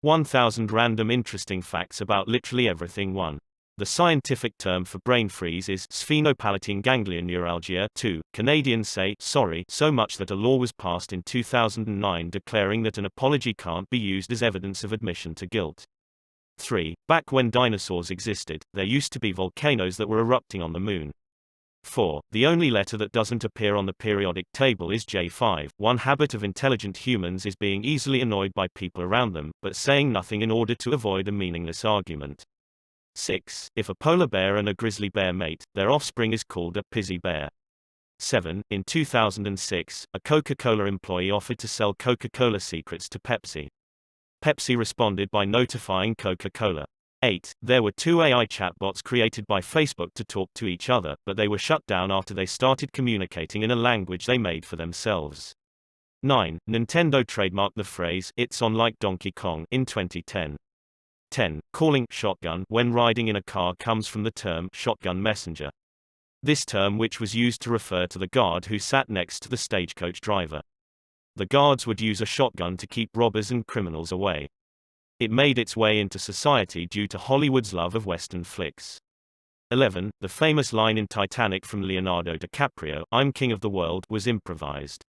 1000 random interesting facts about literally everything. 1. The scientific term for brain freeze is sphenopalatine ganglion neuralgia. 2. Canadians say sorry so much that a law was passed in 2009 declaring that an apology can't be used as evidence of admission to guilt. 3. Back when dinosaurs existed, there used to be volcanoes that were erupting on the moon. 4. The only letter that doesn't appear on the periodic table is J5. One habit of intelligent humans is being easily annoyed by people around them, but saying nothing in order to avoid a meaningless argument. 6. If a polar bear and a grizzly bear mate, their offspring is called a Pizzi bear. 7. In 2006, a Coca-Cola employee offered to sell Coca-Cola secrets to Pepsi. Pepsi responded by notifying Coca-Cola. 8. There were 2 AI chatbots created by Facebook to talk to each other, but they were shut down after they started communicating in a language they made for themselves. 9. Nintendo trademarked the phrase, "It's on like Donkey Kong," in 2010. 10. Calling shotgun when riding in a car comes from the term shotgun messenger. This term, which was used to refer to the guard who sat next to the stagecoach driver. The guards would use a shotgun to keep robbers and criminals away. It made its way into society due to Hollywood's love of Western flicks. 11. The famous line in Titanic from Leonardo Dicaprio, "I'm king of the world," was improvised.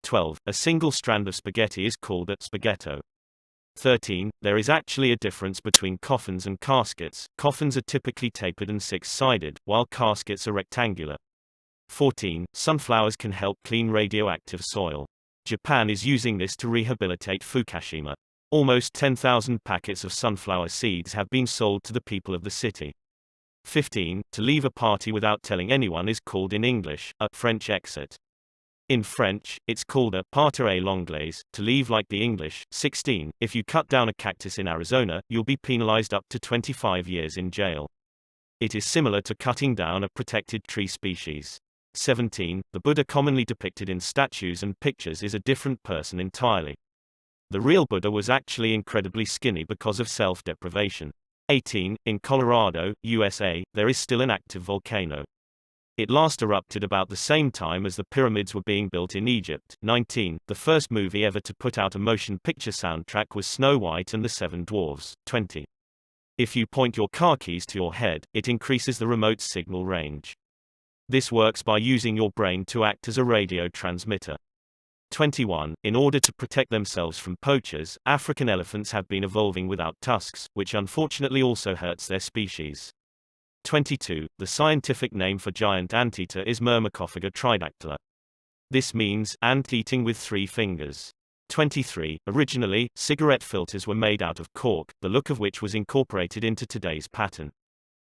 12. A single strand of spaghetti is called a spaghetto. 13. There is actually a difference between coffins and caskets. Coffins are typically tapered and six-sided, while caskets are rectangular. 14. Sunflowers can help clean radioactive soil. Japan is using this to rehabilitate Fukushima. Almost 10,000 packets of sunflower seeds have been sold to the people of the city. 15. To leave a party without telling anyone is called in English a French exit. In French, it's called a partir à l'anglaise, to leave like the English. 16. If you cut down a cactus in Arizona, you'll be penalized up to 25 years in jail. It is similar to cutting down a protected tree species. 17. The Buddha commonly depicted in statues and pictures is a different person entirely. The real Buddha was actually incredibly skinny because of self-deprivation. 18. In Colorado, USA, there is still an active volcano. It last erupted about the same time as the pyramids were being built in Egypt. 19. The first movie ever to put out a motion picture soundtrack was Snow White and the Seven Dwarfs. 20. If you point your car keys to your head, it increases the remote's signal range. This works by using your brain to act as a radio transmitter. 21. In order to protect themselves from poachers, African elephants have been evolving without tusks, which unfortunately also hurts their species. 22. The scientific name for giant anteater is Myrmecophaga tridactyla. This means ant eating with 3 fingers. 23. Originally, cigarette filters were made out of cork, the look of which was incorporated into today's pattern.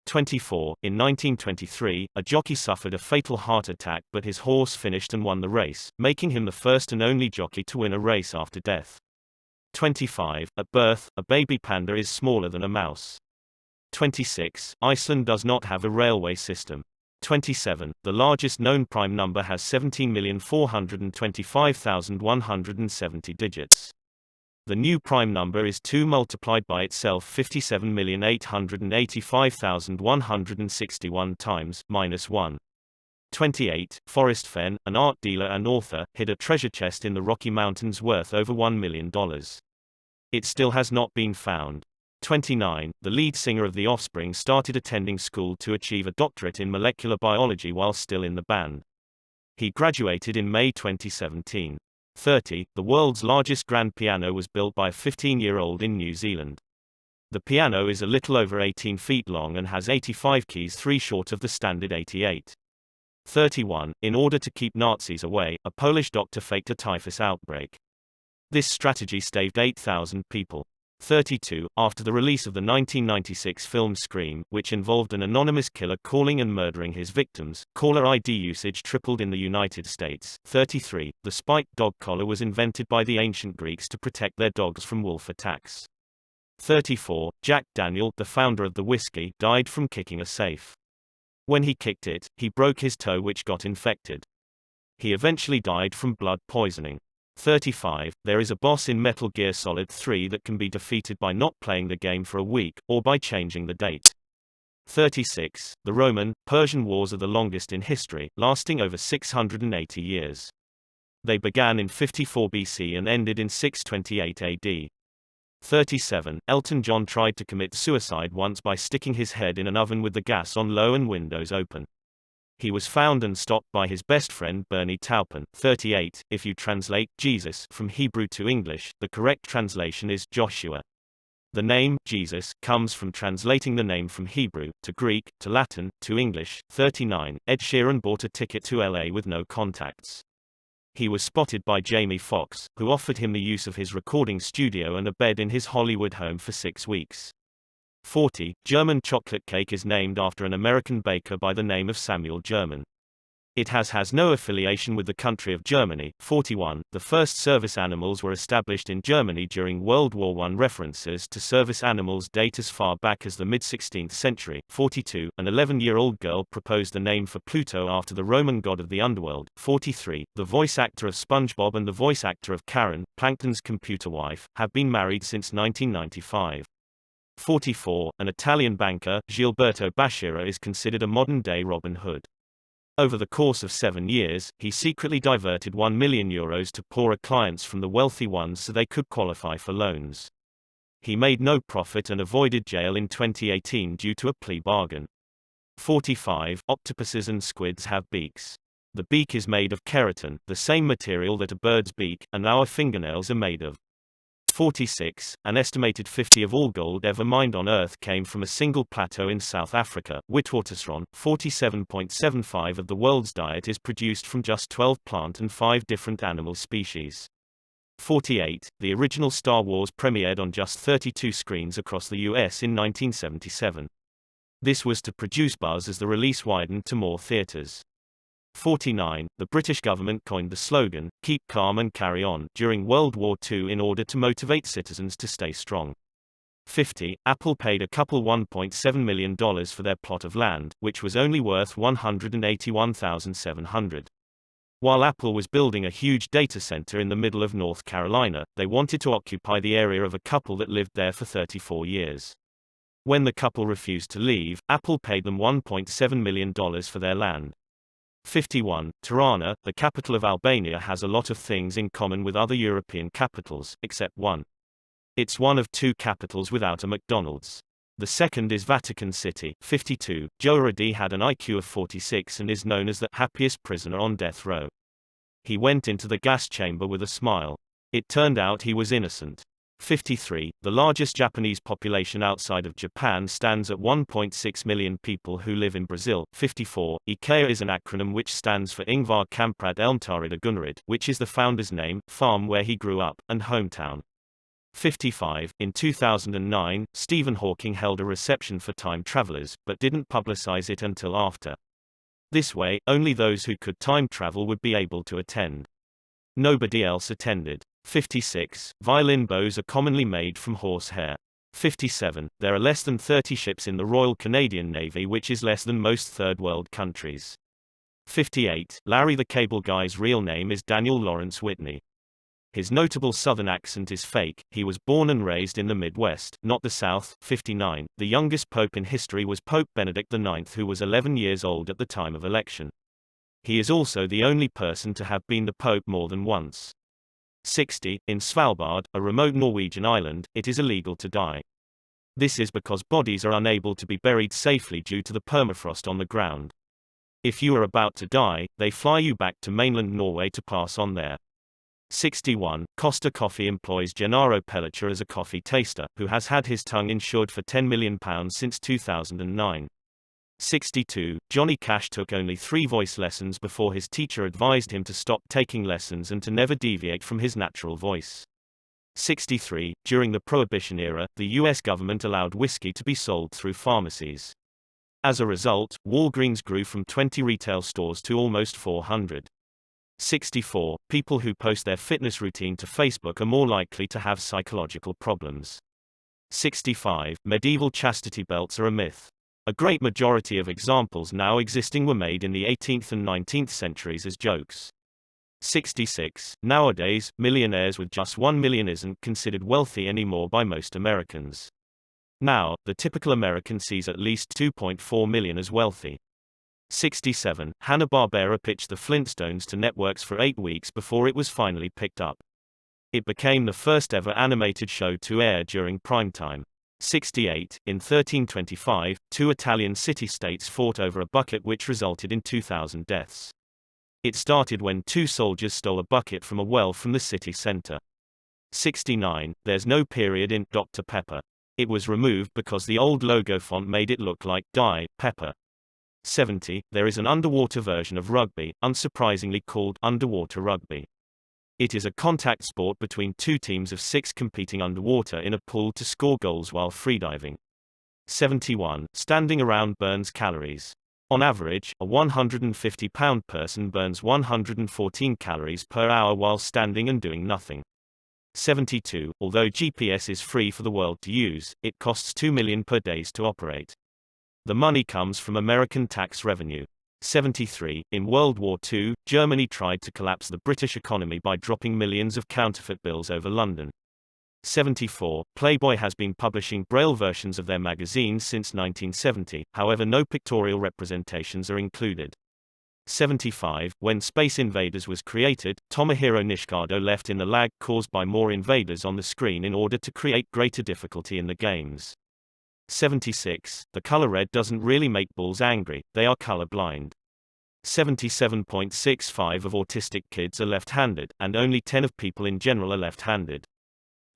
24. In 1923, a jockey suffered a fatal heart attack but his horse finished and won the race, making him the first and only jockey to win a race after death. 25. At birth, a baby panda is smaller than a mouse. 26. Iceland does not have a railway system. 27. The largest known prime number has 17,425,170 digits. The new prime number is 2 multiplied by itself 57,885,161 times, minus 1. 28. Forrest Fenn, an art dealer and author, hid a treasure chest in the Rocky Mountains worth over $1 million. It still has not been found. 29. The lead singer of The Offspring started attending school to achieve a doctorate in molecular biology while still in the band. He graduated in May 2017. 30. The world's largest grand piano was built by a 15-year-old in New Zealand. The piano is a little over 18 feet long and has 85 keys, 3 short of the standard 88. 31. In order to keep Nazis away, a Polish doctor faked a typhus outbreak. This strategy saved 8,000 people. 32. After the release of the 1996 film Scream, which involved an anonymous killer calling and murdering his victims, caller ID usage tripled in the United States. 33. The spiked dog collar was invented by the ancient Greeks to protect their dogs from wolf attacks. 34. Jack Daniel, the founder of the whiskey, died from kicking a safe. When he kicked it, he broke his toe which got infected. He eventually died from blood poisoning. 35. There is a boss in Metal Gear Solid 3 that can be defeated by not playing the game for a week, or by changing the date. 36. The Roman, Persian wars are the longest in history, lasting over 680 years. They began in 54 BC and ended in 628 AD. 37. Elton John tried to commit suicide once by sticking his head in an oven with the gas on low and windows open. He was found and stopped by his best friend Bernie Taupin. 38. If you translate Jesus from Hebrew to English, the correct translation is Joshua. The name Jesus comes from translating the name from Hebrew to Greek to Latin to English. 39. Ed Sheeran bought a ticket to LA with no contacts. He was spotted by Jamie Foxx, who offered him the use of his recording studio and a bed in his Hollywood home for 6 weeks. 40. German chocolate cake is named after an American baker by the name of Samuel German. It has no affiliation with the country of Germany. 41. The first service animals were established in Germany during World War I. References to service animals date as far back as the mid-16th century. 42. An 11-year-old girl proposed the name for Pluto after the Roman god of the underworld. 43. The voice actor of SpongeBob and the voice actor of Karen, Plankton's computer wife, have been married since 1995. 44. An Italian banker, Gilberto Bashira, is considered a modern-day Robin Hood. Over the course of 7 years, he secretly diverted €1 million to poorer clients from the wealthy ones so they could qualify for loans. He made no profit and avoided jail in 2018 due to a plea bargain. 45. Octopuses and squids have beaks. The beak is made of keratin, the same material that a bird's beak and our fingernails are made of. 46. An estimated 50 of all gold ever mined on Earth came from a single plateau in South Africa, Witwatersrand. 47.75 of the world's diet is produced from just 12 plant and 5 different animal species. 48. The original Star Wars premiered on just 32 screens across the US in 1977. This was to produce buzz as the release widened to more theaters. 49. The British government coined the slogan, "Keep calm and carry on," during World War II in order to motivate citizens to stay strong. 50. Apple paid a couple $1.7 million for their plot of land, which was only worth $181,700. While Apple was building a huge data center in the middle of North Carolina, they wanted to occupy the area of a couple that lived there for 34 years. When the couple refused to leave, Apple paid them $1.7 million for their land. 51. Tirana, the capital of Albania, has a lot of things in common with other European capitals, except one. It's one of 2 capitals without a McDonald's. The second is Vatican City. 52. Joe Radi had an IQ of 46 and is known as the happiest prisoner on death row. He went into the gas chamber with a smile. It turned out he was innocent. 53. The largest Japanese population outside of Japan stands at 1.6 million people who live in Brazil. 54. IKEA is an acronym which stands for Ingvar Kamprad Elmtarida Gunnarid, which is the founder's name, farm where he grew up, and hometown. 55. In 2009, Stephen Hawking held a reception for time travelers, but didn't publicize it until after. This way, only those who could time travel would be able to attend. Nobody else attended. 56. Violin bows are commonly made from horsehair. 57. There are less than 30 ships in the Royal Canadian Navy, which is less than most third world countries. 58. Larry the Cable Guy's real name is Daniel Lawrence Whitney. His notable southern accent is fake. He was born and raised in the Midwest, not the South. 59. The youngest pope in history was Pope Benedict IX, who was 11 years old at the time of election. He is also the only person to have been the pope more than once. 60. In Svalbard, a remote Norwegian island, it is illegal to die. This is because bodies are unable to be buried safely due to the permafrost on the ground. If you are about to die, they fly you back to mainland Norway to pass on there. 61. Costa Coffee employs Gennaro Pellicer as a coffee taster, who has had his tongue insured for £10 million since 2009. 62. Johnny Cash took only 3 voice lessons before his teacher advised him to stop taking lessons and to never deviate from his natural voice. 63. During the Prohibition era, the U.S. government allowed whiskey to be sold through pharmacies. As a result, Walgreens grew from 20 retail stores to almost 400. 64. People who post their fitness routine to Facebook are more likely to have psychological problems. 65. Medieval chastity belts are a myth. A great majority of examples now existing were made in the 18th and 19th centuries as jokes. 66. Nowadays, millionaires with just $1 million isn't considered wealthy anymore by most Americans. Now, the typical American sees at least $2.4 million as wealthy. 67. Hanna-Barbera pitched the Flintstones to networks for 8 weeks before it was finally picked up. It became the first ever animated show to air during primetime. 68. In 1325, two Italian city-states fought over a bucket which resulted in 2,000 deaths. It started when two soldiers stole a bucket from a well from the city center. 69. There's no period in Dr. Pepper. It was removed because the old logo font made it look like Dye Pepper. 70. There is an underwater version of rugby, unsurprisingly called underwater rugby. It is a contact sport between two teams of 6 competing underwater in a pool to score goals while freediving. 71. Standing around burns calories. On average, a 150-pound person burns 114 calories per hour while standing and doing nothing. 72. Although GPS is free for the world to use, it costs $2 million per day to operate. The money comes from American tax revenue. 73. In World War II, Germany tried to collapse the British economy by dropping millions of counterfeit bills over London. 74. Playboy has been publishing Braille versions of their magazines since 1970, however no pictorial representations are included. 75. When Space Invaders was created, Tomohiro Nishikado left in the lag caused by more invaders on the screen in order to create greater difficulty in the games. 76. The color red doesn't really make bulls angry, they are color blind. 77.65 of autistic kids are left-handed, and only 10 of people in general are left-handed.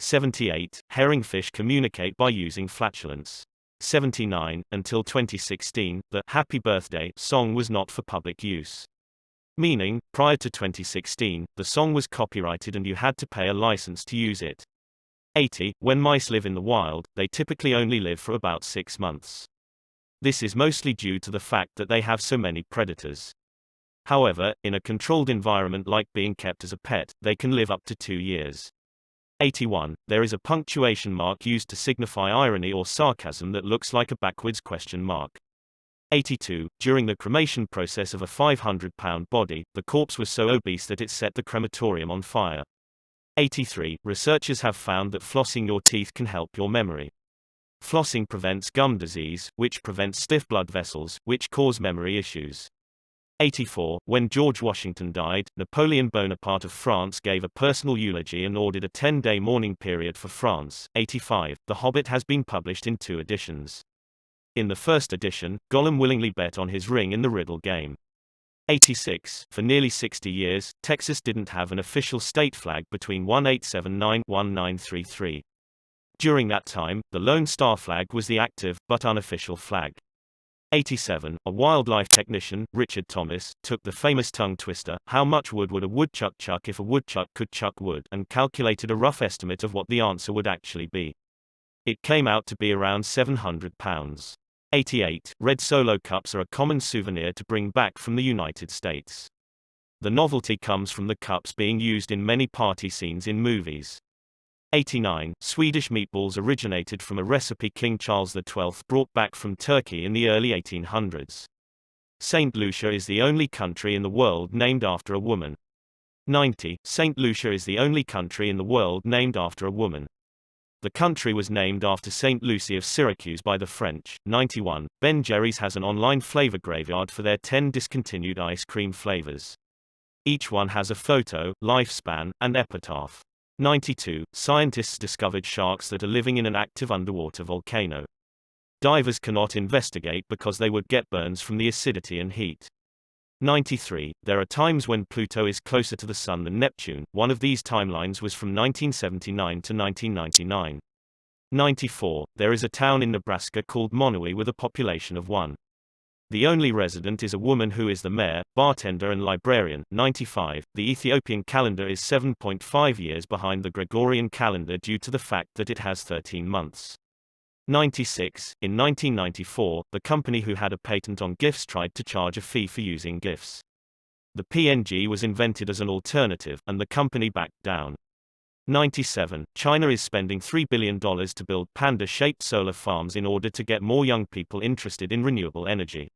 78. Herringfish communicate by using flatulence. 79. Until 2016, the Happy Birthday song was not for public use. Meaning, prior to 2016, the song was copyrighted and you had to pay a license to use it. 80. When mice live in the wild, they typically only live for about 6 months. This is mostly due to the fact that they have so many predators. However, in a controlled environment like being kept as a pet, they can live up to 2 years. 81. There is a punctuation mark used to signify irony or sarcasm that looks like a backwards question mark. 82. During the cremation process of a 500-pound body, the corpse was so obese that it set the crematorium on fire. 83. Researchers have found that flossing your teeth can help your memory. Flossing prevents gum disease, which prevents stiff blood vessels, which cause memory issues. 84. When George Washington died, Napoleon Bonaparte of France gave a personal eulogy and ordered a 10-day mourning period for France. 85. The Hobbit has been published in 2 editions. In the first edition, Gollum willingly bet on his ring in the riddle game. 86. For nearly 60 years, Texas didn't have an official state flag between 1879-1933. During that time, the Lone Star flag was the active, but unofficial flag. 87. A wildlife technician, Richard Thomas, took the famous tongue twister, how much wood would a woodchuck chuck if a woodchuck could chuck wood, and calculated a rough estimate of what the answer would actually be. It came out to be around 700 pounds. 88. Red Solo cups are a common souvenir to bring back from the United States. The novelty comes from the cups being used in many party scenes in movies. 89. Swedish meatballs originated from a recipe King Charles XII brought back from Turkey in the early 1800s. St. Lucia is the only country in the world named after a woman. 90. St. Lucia is the only country in the world named after a woman. The country was named after St. Lucy of Syracuse by the French. 91. Ben Jerry's has an online flavor graveyard for their 10 discontinued ice cream flavors. Each one has a photo, lifespan, and epitaph. 92. Scientists discovered sharks that are living in an active underwater volcano. Divers cannot investigate because they would get burns from the acidity and heat. 93. There are times when Pluto is closer to the Sun than Neptune. One of these timelines was from 1979 to 1999. 94. There is a town in Nebraska called Monowi with a population of 1. The only resident is a woman who is the mayor, bartender and librarian. 95. The Ethiopian calendar is 7.5 years behind the Gregorian calendar due to the fact that it has 13 months. 96. In 1994, the company who had a patent on GIFs tried to charge a fee for using GIFs. The PNG was invented as an alternative, and the company backed down. 97. China is spending $3 billion to build panda-shaped solar farms in order to get more young people interested in renewable energy.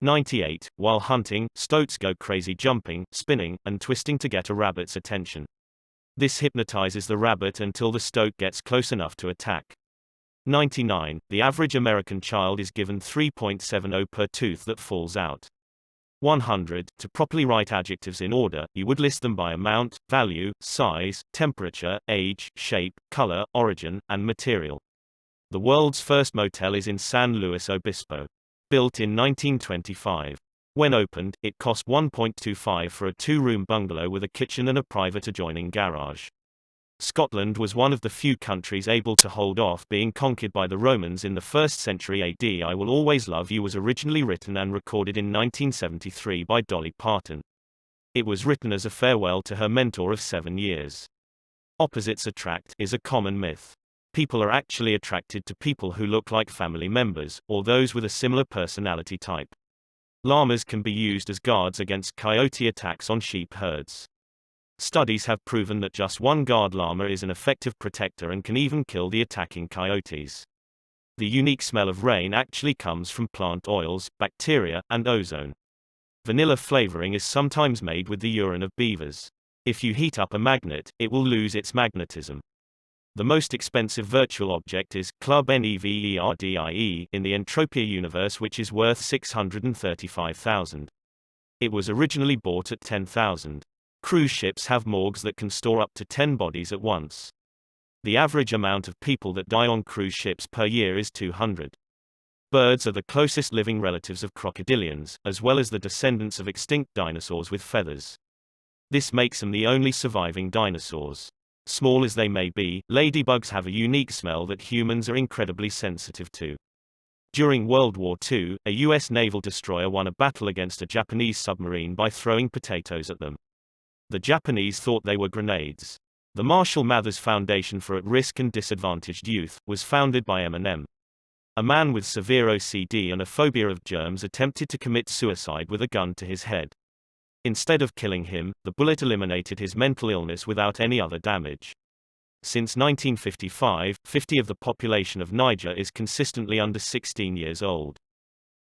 98. While hunting, stoats go crazy jumping, spinning, and twisting to get a rabbit's attention. This hypnotizes the rabbit until the stoat gets close enough to attack. 99. The average American child is given 3.70 per tooth that falls out. 100. To properly write adjectives in order, you would list them by amount, value, size, temperature, age, shape, color, origin, and material. The world's first motel is in San Luis Obispo. Built in 1925. When opened, it cost $1.25 for a 2-room bungalow with a kitchen and a private adjoining garage. Scotland was one of the few countries able to hold off being conquered by the Romans in the 1st century AD. I Will Always Love You was originally written and recorded in 1973 by Dolly Parton. It was written as a farewell to her mentor of 7 years. Opposites attract is a common myth. People are actually attracted to people who look like family members, or those with a similar personality type. Llamas can be used as guards against coyote attacks on sheep herds. Studies have proven that just one guard llama is an effective protector and can even kill the attacking coyotes. The unique smell of rain actually comes from plant oils, bacteria, and ozone. Vanilla flavoring is sometimes made with the urine of beavers. If you heat up a magnet, it will lose its magnetism. The most expensive virtual object is Club Neverdie in the Entropia universe, which is worth $635,000. It was originally bought at $10,000. Cruise ships have morgues that can store up to 10 bodies at once. The average amount of people that die on cruise ships per year is 200. Birds are the closest living relatives of crocodilians, as well as the descendants of extinct dinosaurs with feathers. This makes them the only surviving dinosaurs. Small as they may be, ladybugs have a unique smell that humans are incredibly sensitive to. During World War II, a U.S. naval destroyer won a battle against a Japanese submarine by throwing potatoes at them. The Japanese thought they were grenades. The Marshall Mathers Foundation for At-Risk and Disadvantaged Youth was founded by Eminem. A man with severe OCD and a phobia of germs attempted to commit suicide with a gun to his head. Instead of killing him, the bullet eliminated his mental illness without any other damage. Since 1955, 50% of the population of Niger is consistently under 16 years old.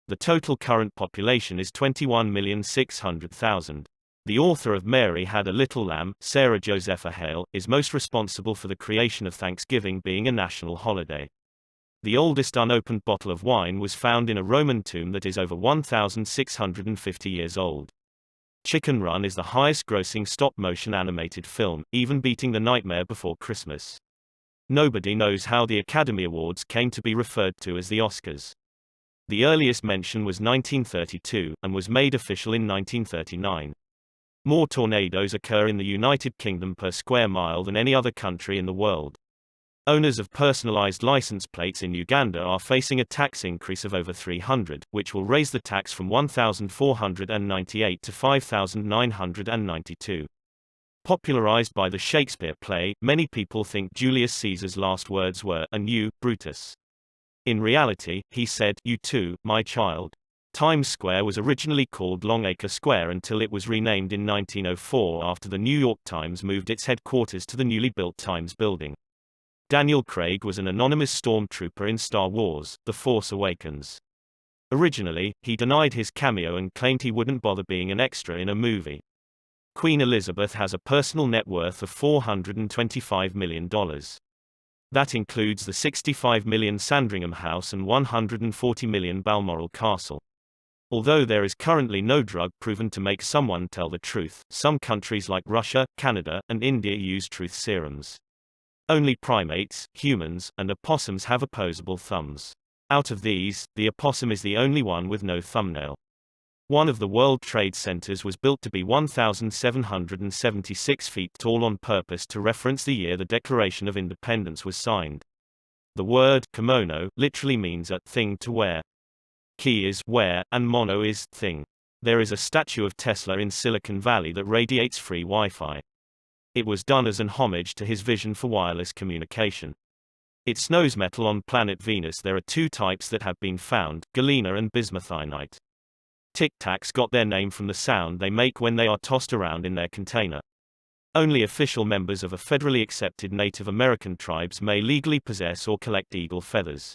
The total current population is 21,600,000. The author of Mary Had a Little Lamb, Sarah Josepha Hale, is most responsible for the creation of Thanksgiving being a national holiday. The oldest unopened bottle of wine was found in a Roman tomb that is over 1,650 years old. Chicken Run is the highest-grossing stop-motion animated film, even beating The Nightmare Before Christmas. Nobody knows how the Academy Awards came to be referred to as the Oscars. The earliest mention was 1932, and was made official in 1939. More tornadoes occur in the United Kingdom per square mile than any other country in the world. Owners of personalized license plates in Uganda are facing a tax increase of over 300, which will raise the tax from $1,498 to $5,992. Popularized by the Shakespeare play, many people think Julius Caesar's last words were, "And you, Brutus." In reality, he said, "You too, my child." Times Square was originally called Longacre Square until it was renamed in 1904 after the New York Times moved its headquarters to the newly built Times Building. Daniel Craig was an anonymous stormtrooper in Star Wars: The Force Awakens. Originally, he denied his cameo and claimed he wouldn't bother being an extra in a movie. Queen Elizabeth has a personal net worth of $425 million. That includes the $65 million Sandringham House and $140 million Balmoral Castle. Although there is currently no drug proven to make someone tell the truth, some countries like Russia, Canada, and India use truth serums. Only primates, humans, and opossums have opposable thumbs. Out of these, the opossum is the only one with no thumbnail. One of the World Trade Centers was built to be 1,776 feet tall on purpose to reference the year the Declaration of Independence was signed. The word kimono literally means a thing to wear. Ki is wear, and mono is thing. There is a statue of Tesla in Silicon Valley that radiates free Wi-Fi. It was done as an homage to his vision for wireless communication. It snows metal on planet Venus. There are two types that have been found, galena and bismuthinite. Tic Tacs got their name from the sound they make when they are tossed around in their container. Only official members of a federally accepted Native American tribes may legally possess or collect eagle feathers.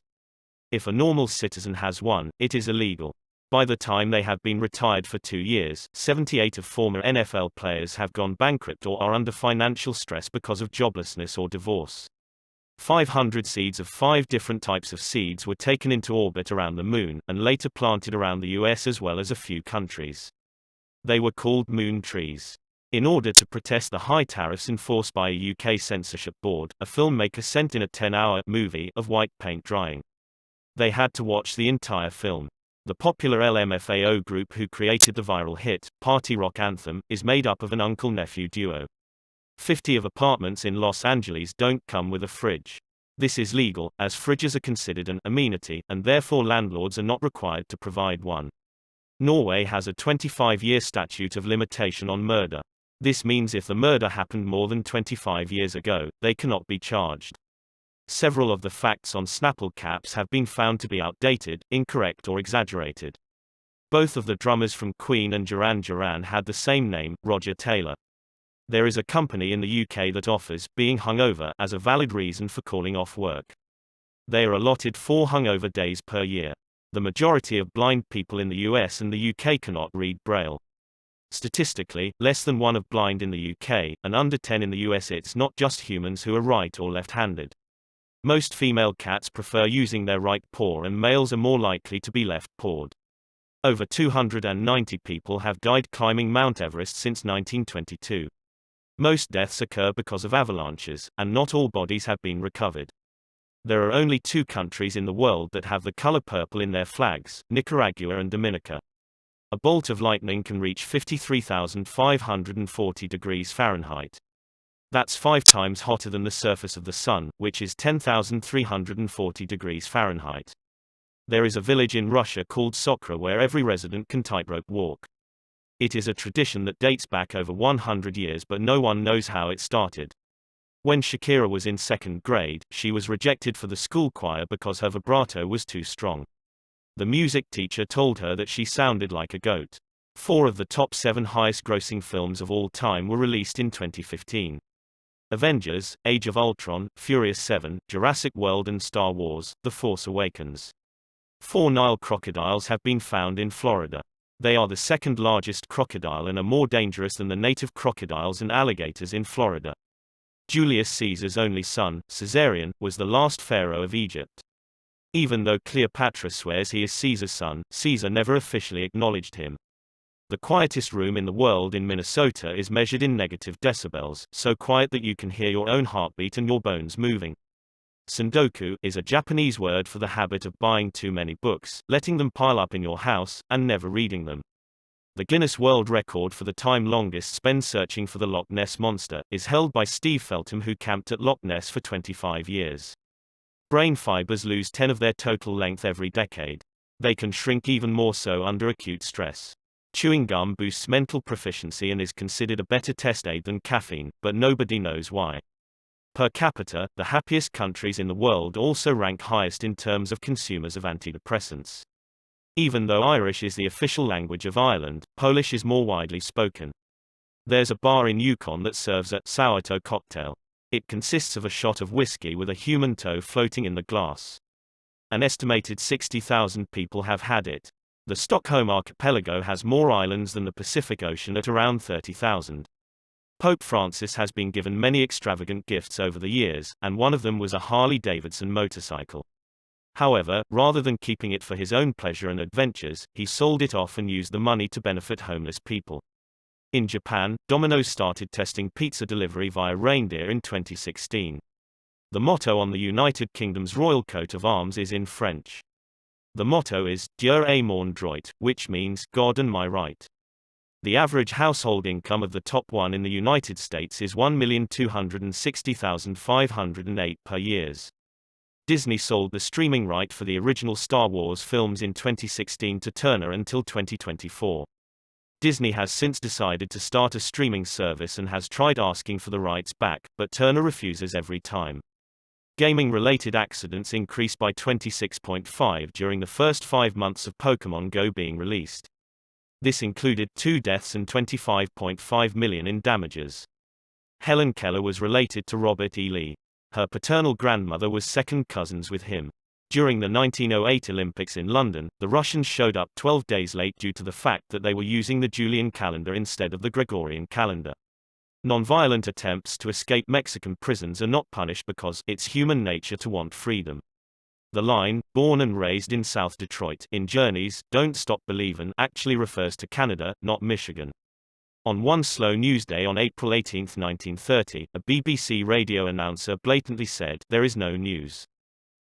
If a normal citizen has one, it is illegal. By the time they have been retired for 2 years, 78 of former NFL players have gone bankrupt or are under financial stress because of joblessness or divorce. 500 seeds of 5 different types of seeds were taken into orbit around the Moon, and later planted around the US as well as a few countries. They were called moon trees. In order to protest the high tariffs enforced by a UK censorship board, a filmmaker sent in a 10-hour movie of white paint drying. They had to watch the entire film. The popular LMFAO group who created the viral hit, Party Rock Anthem, is made up of an uncle-nephew duo. 50 of apartments in Los Angeles don't come with a fridge. This is legal, as fridges are considered an amenity, and therefore landlords are not required to provide one. Norway has a 25-year statute of limitation on murder. This means if the murder happened more than 25 years ago, they cannot be charged. Several of the facts on Snapple caps have been found to be outdated, incorrect or exaggerated. Both of the drummers from Queen and Duran Duran had the same name, Roger Taylor. There is a company in the UK that offers being hungover as a valid reason for calling off work. They are allotted 4 hungover days per year. The majority of blind people in the US and the UK cannot read Braille. Statistically, less than 1 of blind in the UK, and under 10 in the US. It's not just humans who are right or left-handed. Most female cats prefer using their right paw and males are more likely to be left-pawed. Over 290 people have died climbing Mount Everest since 1922. Most deaths occur because of avalanches, and not all bodies have been recovered. There are only 2 countries in the world that have the color purple in their flags, Nicaragua and Dominica. A bolt of lightning can reach 53,540 degrees Fahrenheit. That's 5 times hotter than the surface of the sun, which is 10,340 degrees Fahrenheit. There is a village in Russia called Sokra where every resident can tightrope walk. It is a tradition that dates back over 100 years, but no one knows how it started. When Shakira was in 2nd grade, she was rejected for the school choir because her vibrato was too strong. The music teacher told her that she sounded like a goat. 4 of the top 7 highest-grossing films of all time were released in 2015. Avengers, Age of Ultron, Furious 7, Jurassic World and Star Wars, The Force Awakens. 4 Nile crocodiles have been found in Florida. They are the 2nd largest crocodile and are more dangerous than the native crocodiles and alligators in Florida. Julius Caesar's only son, Caesarion, was the last pharaoh of Egypt. Even though Cleopatra swears he is Caesar's son, Caesar never officially acknowledged him. The quietest room in the world in Minnesota is measured in negative decibels, so quiet that you can hear your own heartbeat and your bones moving. Sundoku is a Japanese word for the habit of buying too many books, letting them pile up in your house, and never reading them. The Guinness World Record for the time longest spent searching for the Loch Ness Monster is held by Steve Feltham, who camped at Loch Ness for 25 years. Brain fibers lose 10 of their total length every decade. They can shrink even more so under acute stress. Chewing gum boosts mental proficiency and is considered a better test aid than caffeine, but nobody knows why. Per capita, the happiest countries in the world also rank highest in terms of consumers of antidepressants. Even though Irish is the official language of Ireland, Polish is more widely spoken. There's a bar in Yukon that serves a sourdough cocktail. It consists of a shot of whiskey with a human toe floating in the glass. An estimated 60,000 people have had it. The Stockholm archipelago has more islands than the Pacific Ocean at around 30,000. Pope Francis has been given many extravagant gifts over the years, and one of them was a Harley-Davidson motorcycle. However, rather than keeping it for his own pleasure and adventures, he sold it off and used the money to benefit homeless people. In Japan, Domino's started testing pizza delivery via reindeer in 2016. The motto on the United Kingdom's royal coat of arms is in French. The motto is, Dieu et mon droit, which means, God and my right. The average household income of the top 1 in the United States is $1,260,508 per year. Disney sold the streaming right for the original Star Wars films in 2016 to Turner until 2024. Disney has since decided to start a streaming service and has tried asking for the rights back, but Turner refuses every time. Gaming-related accidents increased by 26.5% during the first 5 months of Pokémon Go being released. This included 2 deaths and $25.5 million in damages. Helen Keller was related to Robert E. Lee. Her paternal grandmother was second cousins with him. During the 1908 Olympics in London, the Russians showed up 12 days late due to the fact that they were using the Julian calendar instead of the Gregorian calendar. Nonviolent attempts to escape Mexican prisons are not punished because it's human nature to want freedom. The line, born and raised in South Detroit, in Journeys, Don't Stop Believin', actually refers to Canada, not Michigan. On one slow news day on April 18, 1930, a BBC radio announcer blatantly said, "There is no news.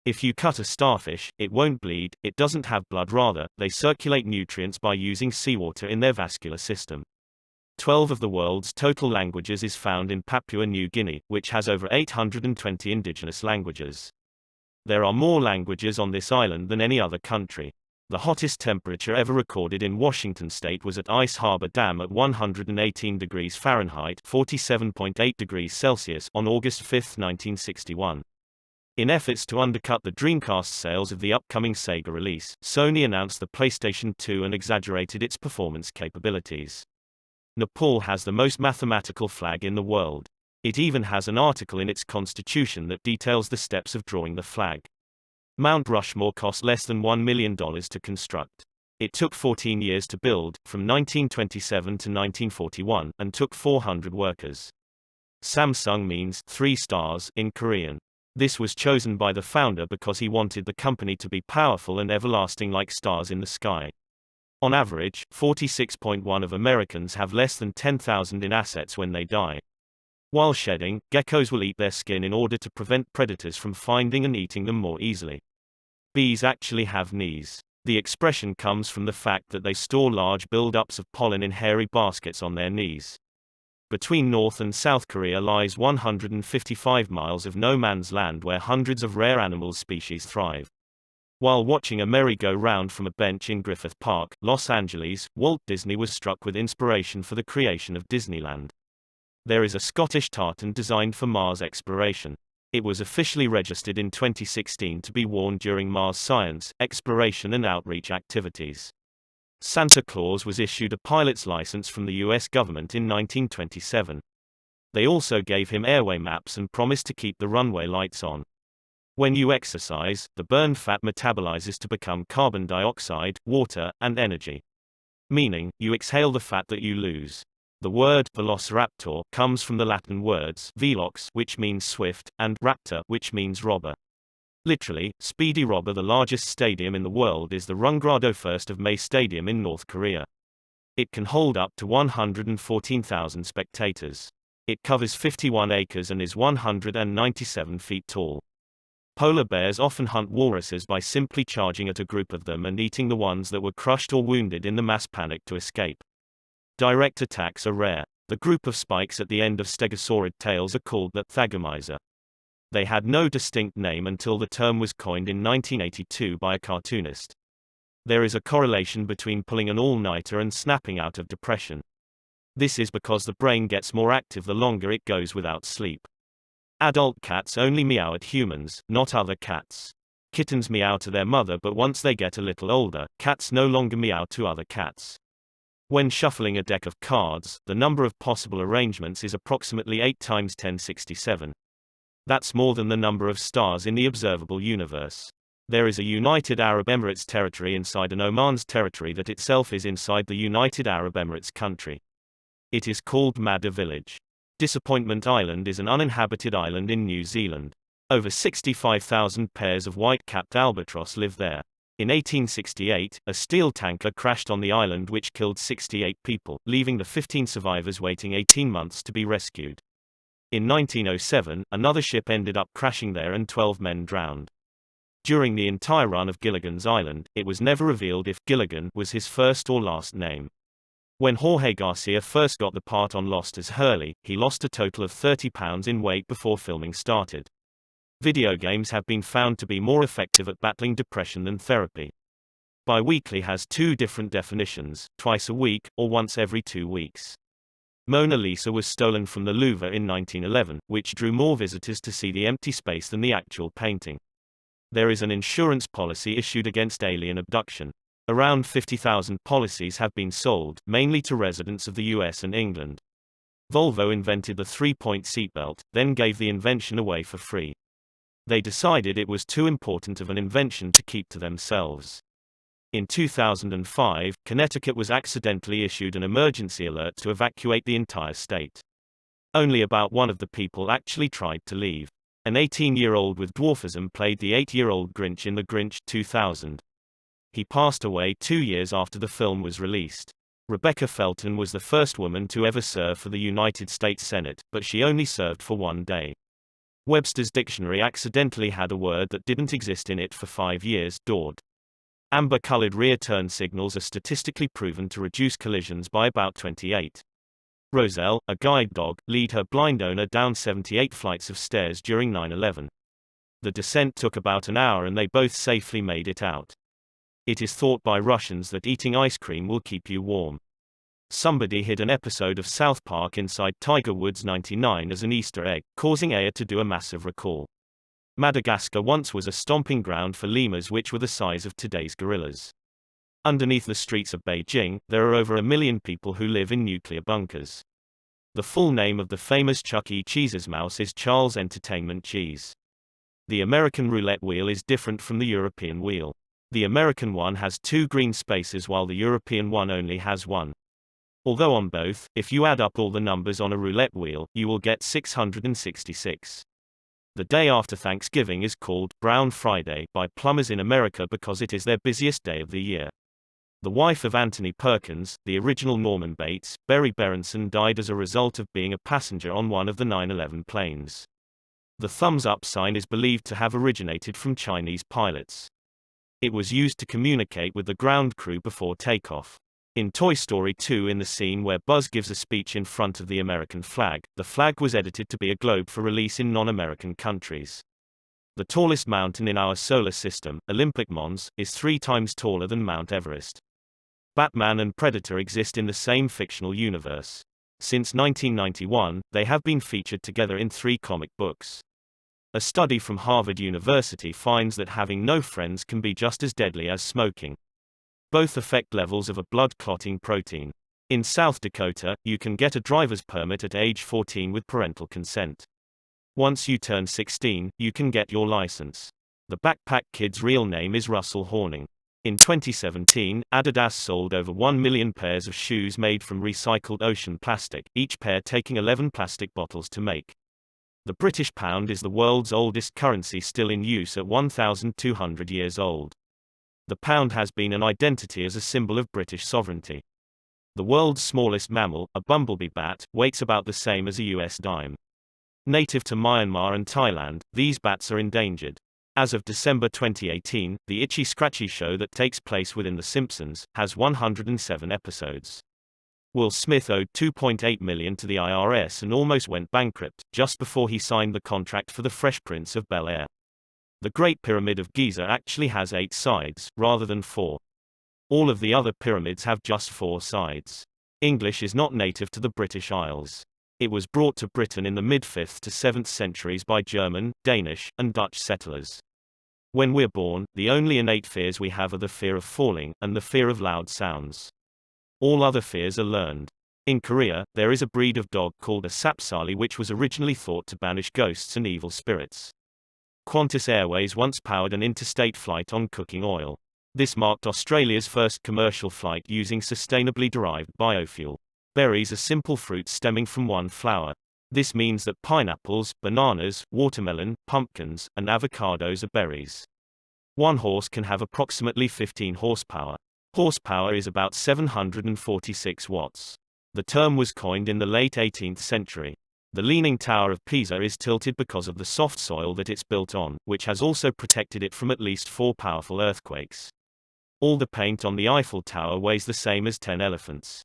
If you cut a starfish, it won't bleed, it doesn't have blood, rather, they circulate nutrients by using seawater in their vascular system." 12 of the world's total languages is found in Papua New Guinea, which has over 820 indigenous languages. There are more languages on this island than any other country. The hottest temperature ever recorded in Washington state was at Ice Harbor Dam at 118 degrees Fahrenheit (47.8 degrees Celsius) on August 5, 1961. In efforts to undercut the Dreamcast sales of the upcoming Sega release, Sony announced the PlayStation 2 and exaggerated its performance capabilities. Nepal has the most mathematical flag in the world. It even has an article in its constitution that details the steps of drawing the flag. Mount Rushmore cost less than $1 million to construct. It took 14 years to build, from 1927 to 1941, and took 400 workers. Samsung means 3 stars in Korean. This was chosen by the founder because he wanted the company to be powerful and everlasting like stars in the sky. On average, 46.1% of Americans have less than 10,000 in assets when they die. While shedding, geckos will eat their skin in order to prevent predators from finding and eating them more easily. Bees actually have knees. The expression comes from the fact that they store large build-ups of pollen in hairy baskets on their knees. Between North and South Korea lies 155 miles of no man's land where hundreds of rare animal species thrive. While watching a merry-go-round from a bench in Griffith Park, Los Angeles, Walt Disney was struck with inspiration for the creation of Disneyland. There is a Scottish tartan designed for Mars exploration. It was officially registered in 2016 to be worn during Mars science, exploration and outreach activities. Santa Claus was issued a pilot's license from the U.S. government in 1927. They also gave him airway maps and promised to keep the runway lights on. When you exercise, the burned fat metabolizes to become carbon dioxide, water, and energy. Meaning, you exhale the fat that you lose. The word velociraptor comes from the Latin words velox, which means swift, and raptor, which means robber. Literally, speedy robber. The largest stadium in the world is the Rungrado 1st of May Stadium in North Korea. It can hold up to 114,000 spectators. It covers 51 acres and is 197 feet tall. Polar bears often hunt walruses by simply charging at a group of them and eating the ones that were crushed or wounded in the mass panic to escape. Direct attacks are rare. The group of spikes at the end of stegosaurid tails are called the thagomizer. They had no distinct name until the term was coined in 1982 by a cartoonist. There is a correlation between pulling an all-nighter and snapping out of depression. This is because the brain gets more active the longer it goes without sleep. Adult cats only meow at humans, not other cats. Kittens meow to their mother, but once they get a little older, cats no longer meow to other cats. When shuffling a deck of cards, the number of possible arrangements is approximately 8 times 1067. That's more than the number of stars in the observable universe. There is a United Arab Emirates territory inside an Oman's territory that itself is inside the United Arab Emirates country. It is called Madda Village. Disappointment Island is an uninhabited island in New Zealand. Over 65,000 pairs of white-capped albatross live there. In 1868, a steel tanker crashed on the island which killed 68 people, leaving the 15 survivors waiting 18 months to be rescued. In 1907, another ship ended up crashing there and 12 men drowned. During the entire run of Gilligan's Island, it was never revealed if Gilligan was his first or last name. When Jorge Garcia first got the part on Lost as Hurley, he lost a total of 30 pounds in weight before filming started. Video games have been found to be more effective at battling depression than therapy. Bi-weekly has 2 different definitions, twice a week, or once every 2 weeks. Mona Lisa was stolen from the Louvre in 1911, which drew more visitors to see the empty space than the actual painting. There is an insurance policy issued against alien abduction. Around 50,000 policies have been sold, mainly to residents of the US and England. Volvo invented the 3-point seatbelt, then gave the invention away for free. They decided it was too important of an invention to keep to themselves. In 2005, Connecticut was accidentally issued an emergency alert to evacuate the entire state. Only about 1 of the people actually tried to leave. An 18-year-old with dwarfism played the 8-year-old Grinch in The Grinch 2000. He passed away 2 years after the film was released. Rebecca Felton was the first woman to ever serve for the United States Senate, but she only served for 1 day. Webster's dictionary accidentally had a word that didn't exist in it for 5 years, dawed. Amber-colored rear turn signals are statistically proven to reduce collisions by about 28. Roselle, a guide dog, lead her blind owner down 78 flights of stairs during 9/11. The descent took about an hour and they both safely made it out. It is thought by Russians that eating ice cream will keep you warm. Somebody hid an episode of South Park inside Tiger Woods 99 as an Easter egg, causing Ayer to do a massive recall. Madagascar once was a stomping ground for lemurs which were the size of today's gorillas. Underneath the streets of Beijing, there are over 1 million people who live in nuclear bunkers. The full name of the famous Chuck E. Cheese's mouse is Charles Entertainment Cheese. The American roulette wheel is different from the European wheel. The American one has 2 green spaces while the European one only has 1. Although on both, if you add up all the numbers on a roulette wheel, you will get 666. The day after Thanksgiving is called Brown Friday by plumbers in America because it is their busiest day of the year. The wife of Anthony Perkins, the original Norman Bates, Berry Berenson, died as a result of being a passenger on one of the 9/11 planes. The thumbs up sign is believed to have originated from Chinese pilots. It was used to communicate with the ground crew before takeoff. In Toy Story 2, in the scene where Buzz gives a speech in front of the American flag, the flag was edited to be a globe for release in non-American countries. The tallest mountain in our solar system, Olympic Mons, is 3 times taller than Mount Everest. Batman and Predator exist in the same fictional universe. Since 1991, they have been featured together in 3 comic books. A study from Harvard University finds that having no friends can be just as deadly as smoking. Both affect levels of a blood-clotting protein. In South Dakota, you can get a driver's permit at age 14 with parental consent. Once you turn 16, you can get your license. The Backpack Kid's real name is Russell Horning. In 2017, Adidas sold over 1 million pairs of shoes made from recycled ocean plastic, each pair taking 11 plastic bottles to make. The British pound is the world's oldest currency still in use at 1,200 years old. The pound has been an identity as a symbol of British sovereignty. The world's smallest mammal, a bumblebee bat, weighs about the same as a US dime. Native to Myanmar and Thailand, these bats are endangered. As of December 2018, the Itchy Scratchy show that takes place within The Simpsons has 107 episodes. Will Smith owed $2.8 million to the IRS and almost went bankrupt, just before he signed the contract for The Fresh Prince of Bel-Air. The Great Pyramid of Giza actually has 8 sides, rather than 4. All of the other pyramids have just 4 sides. English is not native to the British Isles. It was brought to Britain in the mid-5th to 7th centuries by German, Danish, and Dutch settlers. When we're born, the only innate fears we have are the fear of falling, and the fear of loud sounds. All other fears are learned. In Korea, there is a breed of dog called a sapsali which was originally thought to banish ghosts and evil spirits. Qantas Airways once powered an interstate flight on cooking oil. This marked Australia's first commercial flight using sustainably derived biofuel. Berries are simple fruits stemming from one flower. This means that pineapples, bananas, watermelon, pumpkins, and avocados are berries. One horse can have approximately 15 horsepower. Horsepower is about 746 watts. The term was coined in the late 18th century. The Leaning Tower of Pisa is tilted because of the soft soil that it's built on, which has also protected it from at least 4 powerful earthquakes. All the paint on the Eiffel Tower weighs the same as 10 elephants.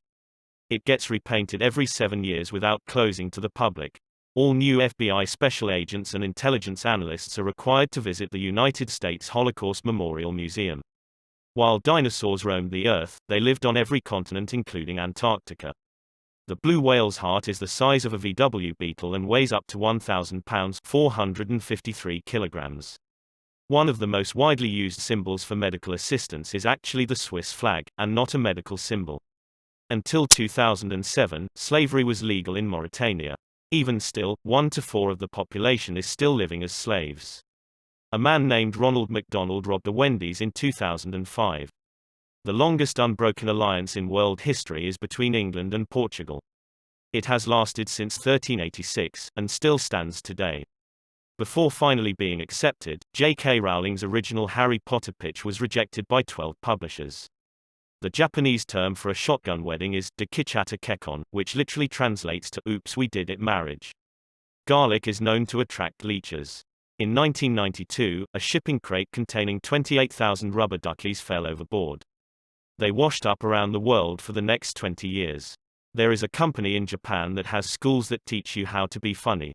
It gets repainted every 7 years without closing to the public. All new FBI special agents and intelligence analysts are required to visit the United States Holocaust Memorial Museum. While dinosaurs roamed the Earth, they lived on every continent including Antarctica. The blue whale's heart is the size of a VW beetle and weighs up to 1,000 pounds (453 kilograms). One of the most widely used symbols for medical assistance is actually the Swiss flag, and not a medical symbol. Until 2007, slavery was legal in Mauritania. Even still, 1 to 4 of the population is still living as slaves. A man named Ronald McDonald robbed a Wendy's in 2005. The longest unbroken alliance in world history is between England and Portugal. It has lasted since 1386, and still stands today. Before finally being accepted, J.K. Rowling's original Harry Potter pitch was rejected by 12 publishers. The Japanese term for a shotgun wedding is Dicaprio kekon, which literally translates to "Oops, we did it" marriage. Garlic is known to attract leeches. In 1992, a shipping crate containing 28,000 rubber duckies fell overboard. They washed up around the world for the next 20 years. There is a company in Japan that has schools that teach you how to be funny.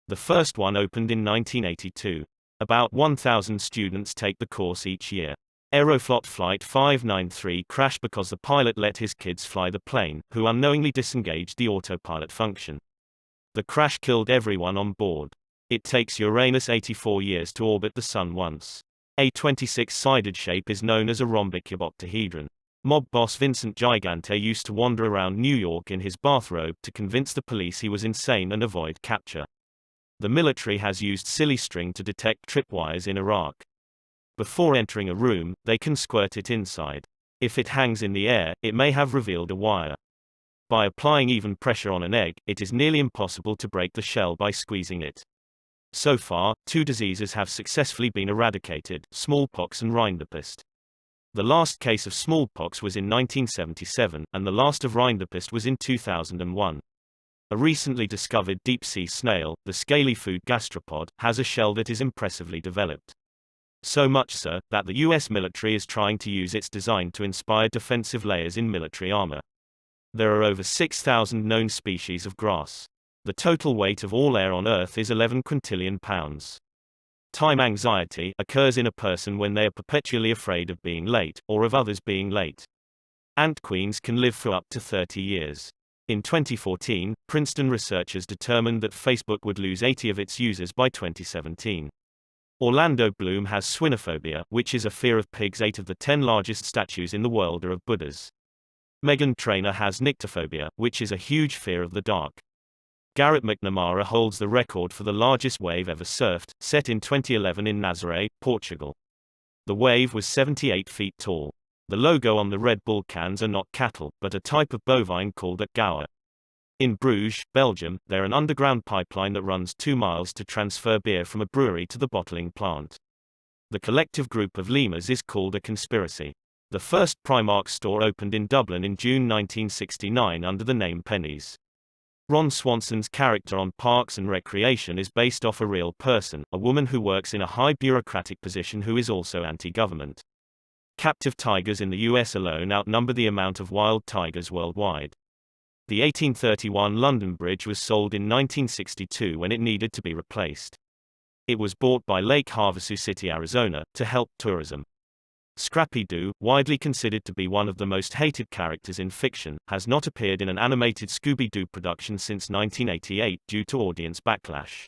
The first one opened in 1982. About 1,000 students take the course each year. Aeroflot Flight 593 crashed because the pilot let his kids fly the plane, who unknowingly disengaged the autopilot function. The crash killed everyone on board. It takes Uranus 84 years to orbit the Sun once. A 26-sided shape is known as a rhombic octahedron. Mob boss Vincent Gigante used to wander around New York in his bathrobe to convince the police he was insane and avoid capture. The military has used silly string to detect tripwires in Iraq. Before entering a room, they can squirt it inside. If it hangs in the air, it may have revealed a wire. By applying even pressure on an egg, it is nearly impossible to break the shell by squeezing it. So far, 2 diseases have successfully been eradicated: smallpox and rinderpest. The last case of smallpox was in 1977, and the last of rinderpest was in 2001. A recently discovered deep-sea snail, the scaly food gastropod, has a shell that is impressively developed. So much so, that the U.S. military is trying to use its design to inspire defensive layers in military armor. There are over 6,000 known species of grass. The total weight of all air on Earth is 11 quintillion pounds. Time anxiety occurs in a person when they are perpetually afraid of being late, or of others being late. Ant queens can live for up to 30 years. In 2014, Princeton researchers determined that Facebook would lose 80 of its users by 2017. Orlando Bloom has swinophobia, which is a fear of pigs. 8 of the 10 largest statues in the world are of Buddhas. Meghan Trainor has nyctophobia, which is a huge fear of the dark. Garrett McNamara holds the record for the largest wave ever surfed, set in 2011 in Nazaré, Portugal. The wave was 78 feet tall. The logo on the Red Bull cans are not cattle, but a type of bovine called a gaur. In Bruges, Belgium, there is an underground pipeline that runs 2 miles to transfer beer from a brewery to the bottling plant. The collective group of lemurs is called a conspiracy. The first Primark store opened in Dublin in June 1969 under the name Pennies. Ron Swanson's character on Parks and Recreation is based off a real person, a woman who works in a high bureaucratic position who is also anti-government. Captive tigers in the U.S. alone outnumber the amount of wild tigers worldwide. The 1831 London Bridge was sold in 1962 when it needed to be replaced. It was bought by Lake Havasu City, Arizona, to help tourism. Scrappy-Doo, widely considered to be one of the most hated characters in fiction, has not appeared in an animated Scooby-Doo production since 1988 due to audience backlash.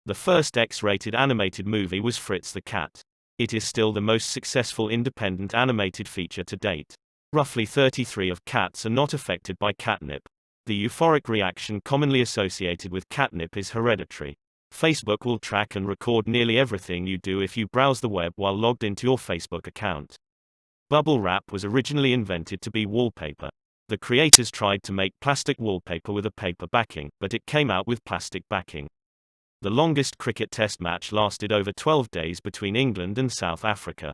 The first X-rated animated movie was Fritz the Cat. It is still the most successful independent animated feature to date. Roughly 33% of cats are not affected by catnip. The euphoric reaction commonly associated with catnip is hereditary. Facebook will track and record nearly everything you do if you browse the web while logged into your Facebook account. Bubble wrap was originally invented to be wallpaper. The creators tried to make plastic wallpaper with a paper backing, but it came out with plastic backing. The longest cricket test match lasted over 12 days between England and South Africa.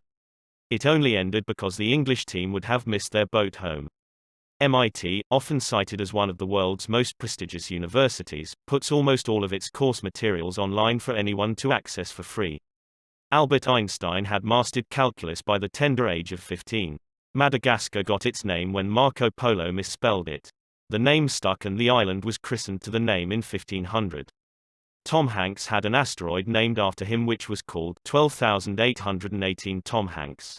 It only ended because the English team would have missed their boat home. MIT, often cited as one of the world's most prestigious universities, puts almost all of its course materials online for anyone to access for free. Albert Einstein had mastered calculus by the tender age of 15. Madagascar got its name when Marco Polo misspelled it. The name stuck and the island was christened to the name in 1500. Tom Hanks had an asteroid named after him which was called 12,818 Tom Hanks.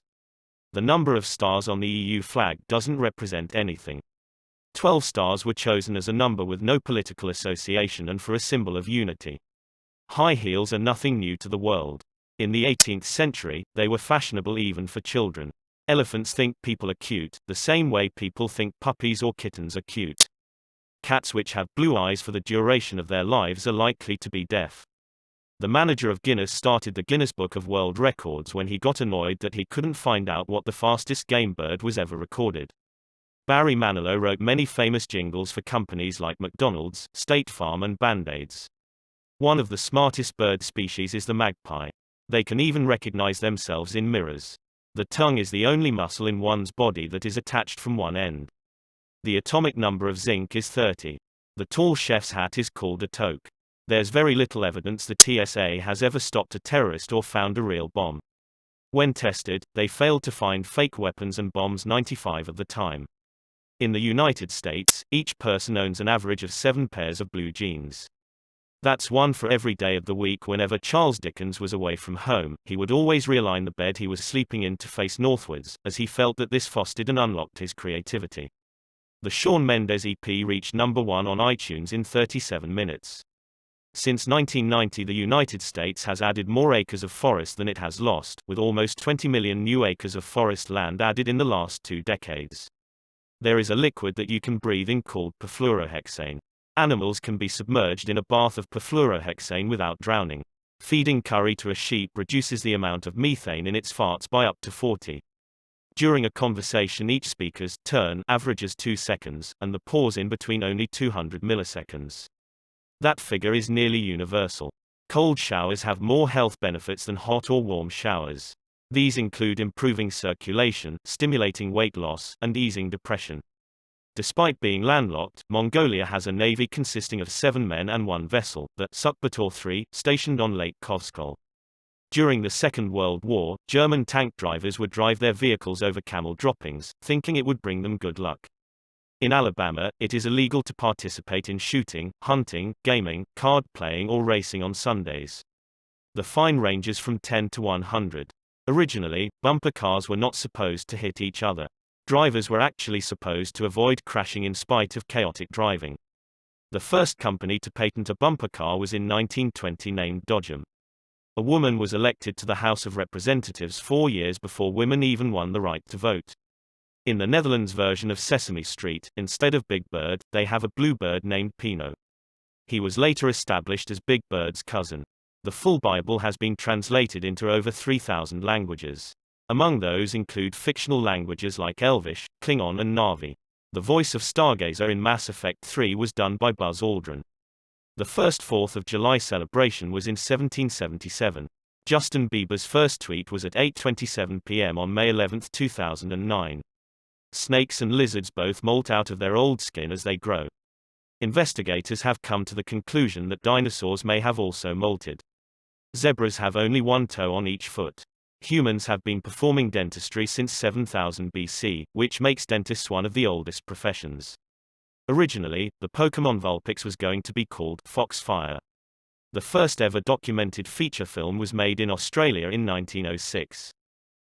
The number of stars on the EU flag doesn't represent anything. 12 stars were chosen as a number with no political association and for a symbol of unity. High heels are nothing new to the world. In the 18th century, they were fashionable even for children. Elephants think people are cute, the same way people think puppies or kittens are cute. Cats which have blue eyes for the duration of their lives are likely to be deaf. The manager of Guinness started the Guinness Book of World Records when he got annoyed that he couldn't find out what the fastest game bird was ever recorded. Barry Manilow wrote many famous jingles for companies like McDonald's, State Farm and Band-Aids. One of the smartest bird species is the magpie. They can even recognize themselves in mirrors. The tongue is the only muscle in one's body that is attached from one end. The atomic number of zinc is 30. The tall chef's hat is called a toque. There's very little evidence the TSA has ever stopped a terrorist or found a real bomb. When tested, they failed to find fake weapons and bombs 95 of the time. In the United States, each person owns an average of 7 pairs of blue jeans. That's one for every day of the week. Whenever Charles Dickens was away from home, he would always realign the bed he was sleeping in to face northwards, as he felt that this fostered and unlocked his creativity. The Shawn Mendes EP reached number 1 on iTunes in 37 minutes. Since 1990, the United States has added more acres of forest than it has lost, with almost 20 million new acres of forest land added in the last 2 decades. There is a liquid that you can breathe in called perfluorohexane. Animals can be submerged in a bath of perfluorohexane without drowning. Feeding curry to a sheep reduces the amount of methane in its farts by up to 40. During a conversation, each speaker's turn averages 2 seconds, and the pause in between only 200 milliseconds. That figure is nearly universal. Cold showers have more health benefits than hot or warm showers. These include improving circulation, stimulating weight loss, and easing depression. Despite being landlocked, Mongolia has a navy consisting of 7 men and 1 vessel, the Sukbator 3, stationed on Lake Kovskol. During the Second World War, German tank drivers would drive their vehicles over camel droppings, thinking it would bring them good luck. In Alabama, it is illegal to participate in shooting, hunting, gaming, card playing or racing on Sundays. The fine ranges from 10 to 100. Originally, bumper cars were not supposed to hit each other. Drivers were actually supposed to avoid crashing in spite of chaotic driving. The first company to patent a bumper car was in 1920 named Dodgem. A woman was elected to the House of Representatives 4 years before women even won the right to vote. In the Netherlands version of Sesame Street, instead of Big Bird, they have a bluebird named Pino. He was later established as Big Bird's cousin. The full Bible has been translated into over 3,000 languages. Among those include fictional languages like Elvish, Klingon and Na'vi. The voice of Stargazer in Mass Effect 3 was done by Buzz Aldrin. The first 4th of July celebration was in 1777. Justin Bieber's first tweet was at 8:27 p.m. on May 11, 2009. Snakes and lizards both molt out of their old skin as they grow. Investigators have come to the conclusion that dinosaurs may have also molted. Zebras have only 1 toe on each foot. Humans have been performing dentistry since 7000 BC, which makes dentists one of the oldest professions. Originally, the Pokémon Vulpix was going to be called Foxfire. The first ever documented feature film was made in Australia in 1906.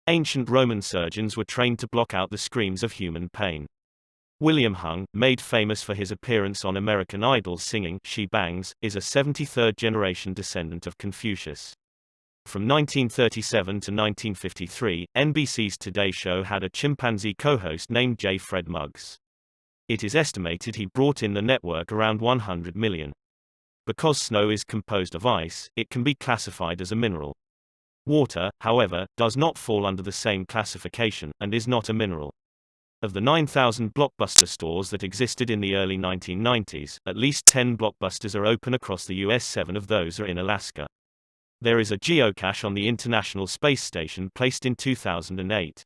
Ancient Roman surgeons were trained to block out the screams of human pain. William Hung, made famous for his appearance on American Idol singing She Bangs, is a 73rd generation descendant of Confucius. From 1937 to 1953, NBC's Today Show had a chimpanzee co-host named J. Fred Muggs. It is estimated he brought in the network around 100 million. Because snow is composed of ice, it can be classified as a mineral. Water, however, does not fall under the same classification, and is not a mineral. Of the 9,000 Blockbuster stores that existed in the early 1990s, at least 10 Blockbusters are open across the US. 7 of those are in Alaska. There is a geocache on the International Space Station placed in 2008.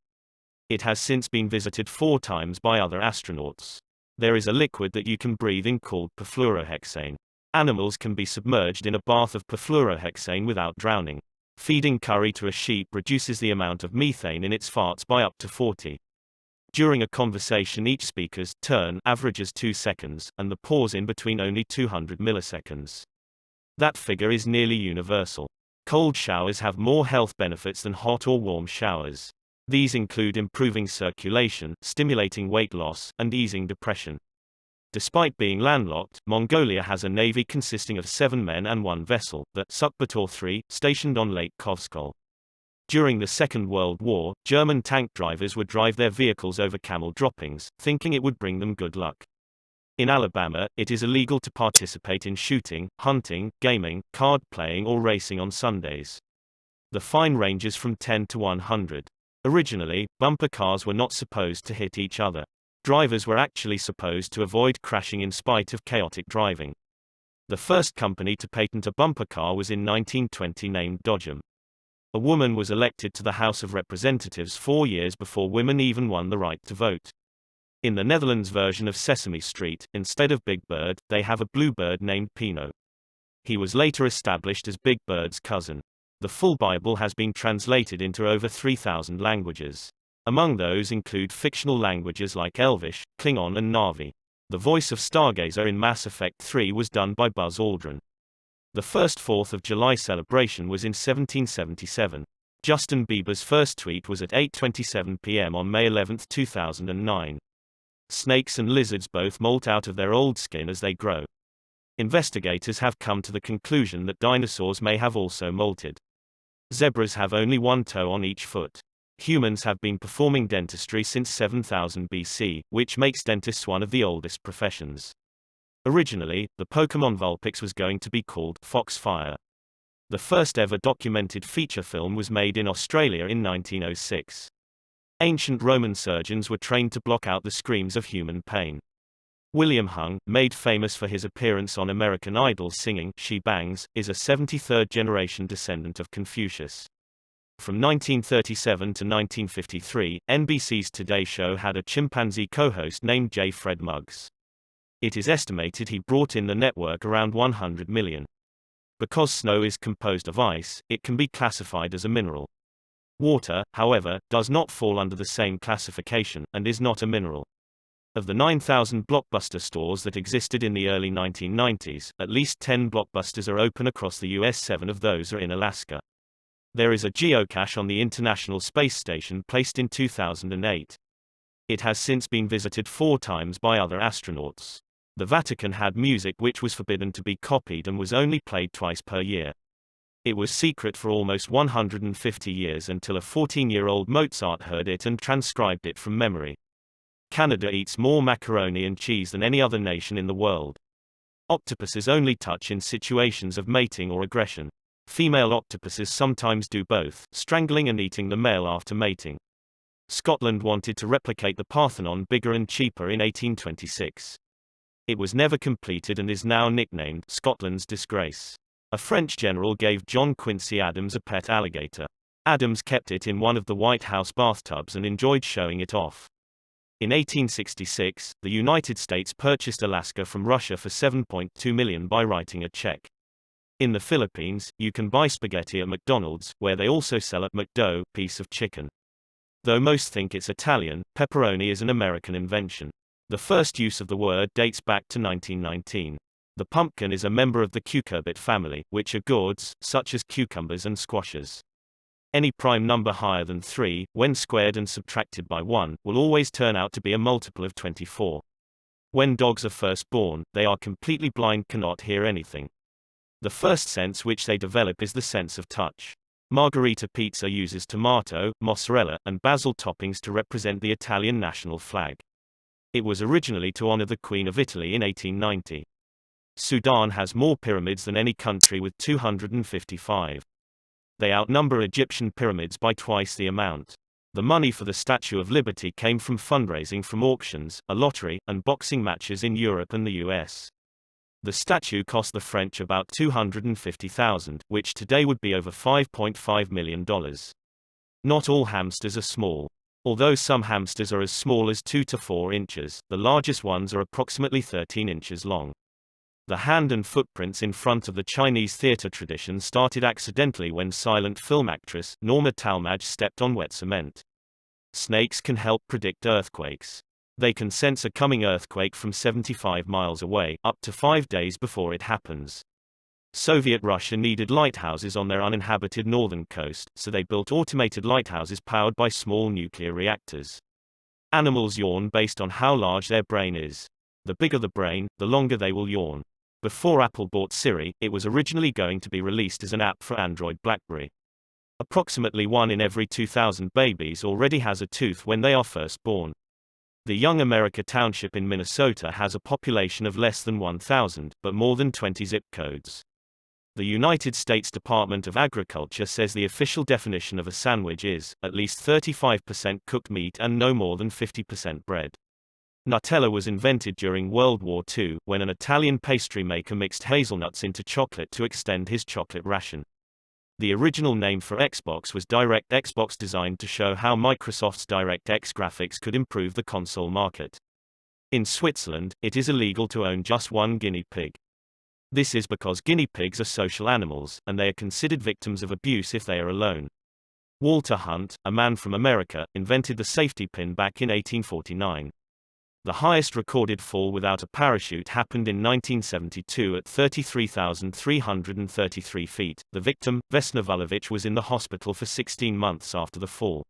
It has since been visited 4 times by other astronauts. There is a liquid that you can breathe in called perfluorohexane. Animals can be submerged in a bath of perfluorohexane without drowning. Feeding curry to a sheep reduces the amount of methane in its farts by up to 40. During a conversation, each speaker's turn averages 2 seconds, and the pause in between only 200 milliseconds. That figure is nearly universal. Cold showers have more health benefits than hot or warm showers. These include improving circulation, stimulating weight loss, and easing depression. Despite being landlocked, Mongolia has a navy consisting of 7 men and 1 vessel, the Sukbator 3, stationed on Lake Kovskol. During the Second World War, German tank drivers would drive their vehicles over camel droppings, thinking it would bring them good luck. In Alabama, it is illegal to participate in shooting, hunting, gaming, card playing or racing on Sundays. The fine ranges from 10 to 100. Originally, bumper cars were not supposed to hit each other. Drivers were actually supposed to avoid crashing in spite of chaotic driving. The first company to patent a bumper car was in 1920 named Dodgem. A woman was elected to the House of Representatives 4 years before women even won the right to vote. In the Netherlands version of Sesame Street, instead of Big Bird, they have a bluebird named Pino. He was later established as Big Bird's cousin. The full Bible has been translated into over 3,000 languages. Among those include fictional languages like Elvish, Klingon and Na'vi. The voice of Stargazer in Mass Effect 3 was done by Buzz Aldrin. The first 4th of July celebration was in 1777. Justin Bieber's first tweet was at 8:27 p.m. on May 11, 2009. Snakes and lizards both molt out of their old skin as they grow. Investigators have come to the conclusion that dinosaurs may have also molted. Zebras have only one toe on each foot. Humans have been performing dentistry since 7000 BC, which makes dentists one of the oldest professions. Originally, the Pokémon Vulpix was going to be called Foxfire. The first ever documented feature film was made in Australia in 1906. Ancient Roman surgeons were trained to block out the screams of human pain. William Hung, made famous for his appearance on American Idol singing She Bangs, is a 73rd generation descendant of Confucius. From 1937 to 1953, NBC's Today Show had a chimpanzee co-host named J. Fred Muggs. It is estimated he brought in the network around 100 million. Because snow is composed of ice, it can be classified as a mineral. Water, however, does not fall under the same classification, and is not a mineral. Of the 9,000 Blockbuster stores that existed in the early 1990s, at least 10 Blockbusters are open across the US. 7 of those are in Alaska. There is a geocache on the International Space Station placed in 2008. It has since been visited 4 times by other astronauts. The Vatican had music which was forbidden to be copied and was only played twice per year. It was secret for almost 150 years until a 14-year-old Mozart heard it and transcribed it from memory. Canada eats more macaroni and cheese than any other nation in the world. Octopuses only touch in situations of mating or aggression. Female octopuses sometimes do both, strangling and eating the male after mating. Scotland wanted to replicate the Parthenon bigger and cheaper in 1826. It was never completed and is now nicknamed Scotland's Disgrace. A French general gave John Quincy Adams a pet alligator. Adams kept it in one of the White House bathtubs and enjoyed showing it off. In 1866, the United States purchased Alaska from Russia for $7.2 million by writing a check. In the Philippines, you can buy spaghetti at McDonald's, where they also sell at McDo, piece of chicken. Though most think it's Italian, pepperoni is an American invention. The first use of the word dates back to 1919. The pumpkin is a member of the cucurbit family, which are gourds, such as cucumbers and squashes. Any prime number higher than 3, when squared and subtracted by 1, will always turn out to be a multiple of 24. When dogs are first born, they are completely blind, cannot hear anything. The first sense which they develop is the sense of touch. Margherita pizza uses tomato, mozzarella, and basil toppings to represent the Italian national flag. It was originally to honor the Queen of Italy in 1890. Sudan has more pyramids than any country with 255. They outnumber Egyptian pyramids by twice the amount. The money for the Statue of Liberty came from fundraising from auctions, a lottery, and boxing matches in Europe and the US. The statue cost the French about $250,000, which today would be over $5.5 million. Not all hamsters are small. Although some hamsters are as small as 2 to 4 inches, the largest ones are approximately 13 inches long. The hand and footprints in front of the Chinese theater tradition started accidentally when silent film actress Norma Talmadge stepped on wet cement. Snakes can help predict earthquakes. They can sense a coming earthquake from 75 miles away, up to 5 days before it happens. Soviet Russia needed lighthouses on their uninhabited northern coast, so they built automated lighthouses powered by small nuclear reactors. Animals yawn based on how large their brain is. The bigger the brain, the longer they will yawn. Before Apple bought Siri, it was originally going to be released as an app for Android BlackBerry. Approximately 1 in every 2,000 babies already has a tooth when they are first born. The Young America Township in Minnesota has a population of less than 1,000, but more than 20 zip codes. The United States Department of Agriculture says the official definition of a sandwich is, at least 35% cooked meat and no more than 50% bread. Nutella was invented during World War II, when an Italian pastry maker mixed hazelnuts into chocolate to extend his chocolate ration. The original name for Xbox was DirectX, designed to show how Microsoft's DirectX graphics could improve the console market. In Switzerland, it is illegal to own just one guinea pig. This is because guinea pigs are social animals, and they are considered victims of abuse if they are alone. Walter Hunt, a man from America, invented the safety pin back in 1849. The highest recorded fall without a parachute happened in 1972 at 33,333 feet. The victim, Vesna Vulovic, was in the hospital for 16 months after the fall.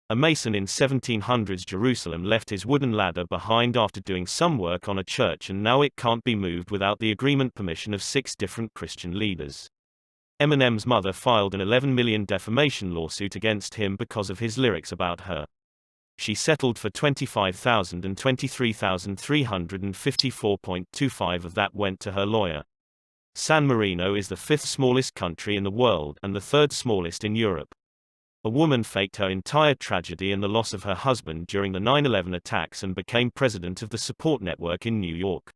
A mason in 1700s Jerusalem left his wooden ladder behind after doing some work on a church, and now it can't be moved without the agreement permission of 6 different Christian leaders. Eminem's mother filed an $11 million defamation lawsuit against him because of his lyrics about her. She settled for $25,000 and $23,354.25 of that went to her lawyer. San Marino is the 5th smallest country in the world and the 3rd smallest in Europe. A woman faked her entire tragedy and the loss of her husband during the 9/11 attacks and became president of the support network in New York.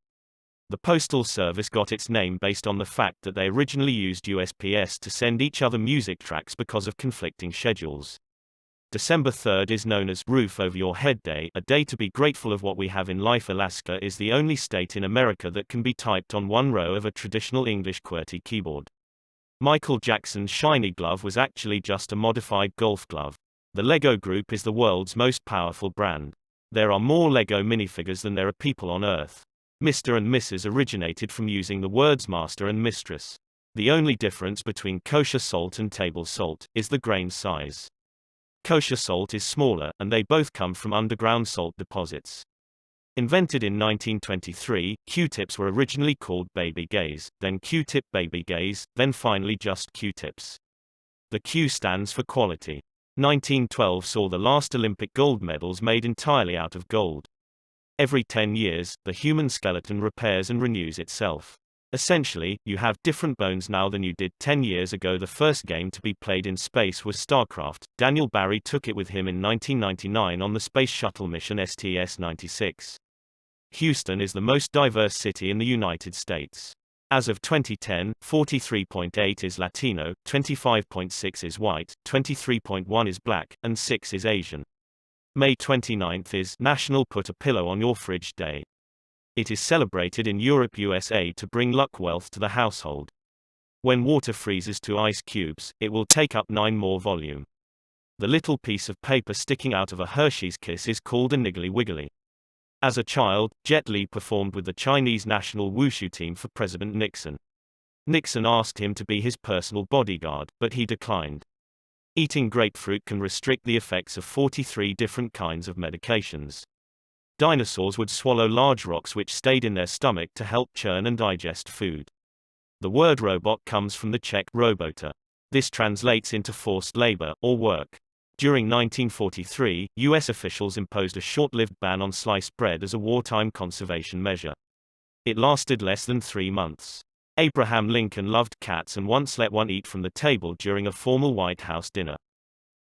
The Postal Service got its name based on the fact that they originally used USPS to send each other music tracks because of conflicting schedules. December 3rd is known as Roof Over Your Head Day, a day to be grateful of what we have in life. Alaska is the only state in America that can be typed on one row of a traditional English QWERTY keyboard. Michael Jackson's shiny glove was actually just a modified golf glove. The Lego Group is the world's most powerful brand. There are more Lego minifigures than there are people on Earth. Mr. and Mrs. originated from using the words master and mistress. The only difference between kosher salt and table salt is the grain size. Kosher salt is smaller, and they both come from underground salt deposits. Invented in 1923, Q-tips were originally called Baby Gays, then Q-tip Baby Gays, then finally just Q-tips. The Q stands for quality. 1912 saw the last Olympic gold medals made entirely out of gold. Every 10 years, the human skeleton repairs and renews itself. Essentially, you have different bones now than you did 10 years ago. The first game to be played in space was StarCraft. Daniel Barry took it with him in 1999 on the Space Shuttle mission STS-96. Houston is the most diverse city in the United States. As of 2010, 43.8% is Latino, 25.6% is white, 23.1% is black, and 6% is Asian. May 29 is National Put a Pillow on Your Fridge Day. It is celebrated in Europe, USA to bring luck, wealth to the household. When water freezes to ice cubes, it will take up 9 more volume. The little piece of paper sticking out of a Hershey's Kiss is called a niggly wiggly. As a child, Jet Li performed with the Chinese national wushu team for President Nixon. Nixon asked him to be his personal bodyguard, but he declined. Eating grapefruit can restrict the effects of 43 different kinds of medications. Dinosaurs would swallow large rocks which stayed in their stomach to help churn and digest food. The word robot comes from the Czech robota. This translates into forced labor, or work. During 1943, U.S. officials imposed a short-lived ban on sliced bread as a wartime conservation measure. It lasted less than 3 months. Abraham Lincoln loved cats and once let one eat from the table during a formal White House dinner.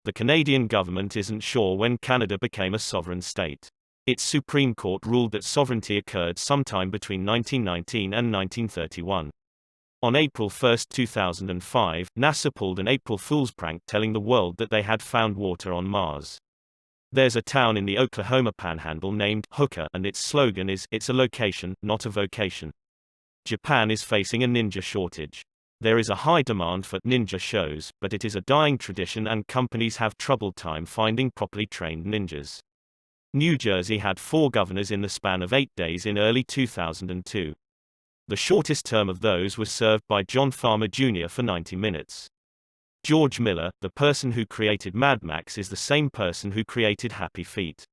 The Canadian government isn't sure when Canada became a sovereign state. Its Supreme Court ruled that sovereignty occurred sometime between 1919 and 1931. On April 1, 2005, NASA pulled an April Fool's prank telling the world that they had found water on Mars. There's a town in the Oklahoma Panhandle named Hooker, and its slogan is, "It's a location, not a vocation." Japan is facing a ninja shortage. There is a high demand for ninja shows, but it is a dying tradition and companies have troubled time finding properly trained ninjas. New Jersey had 4 governors in the span of 8 days in early 2002. The shortest term of those was served by John Farmer Jr. for 90 minutes. George Miller, the person who created Mad Max, is the same person who created Happy Feet.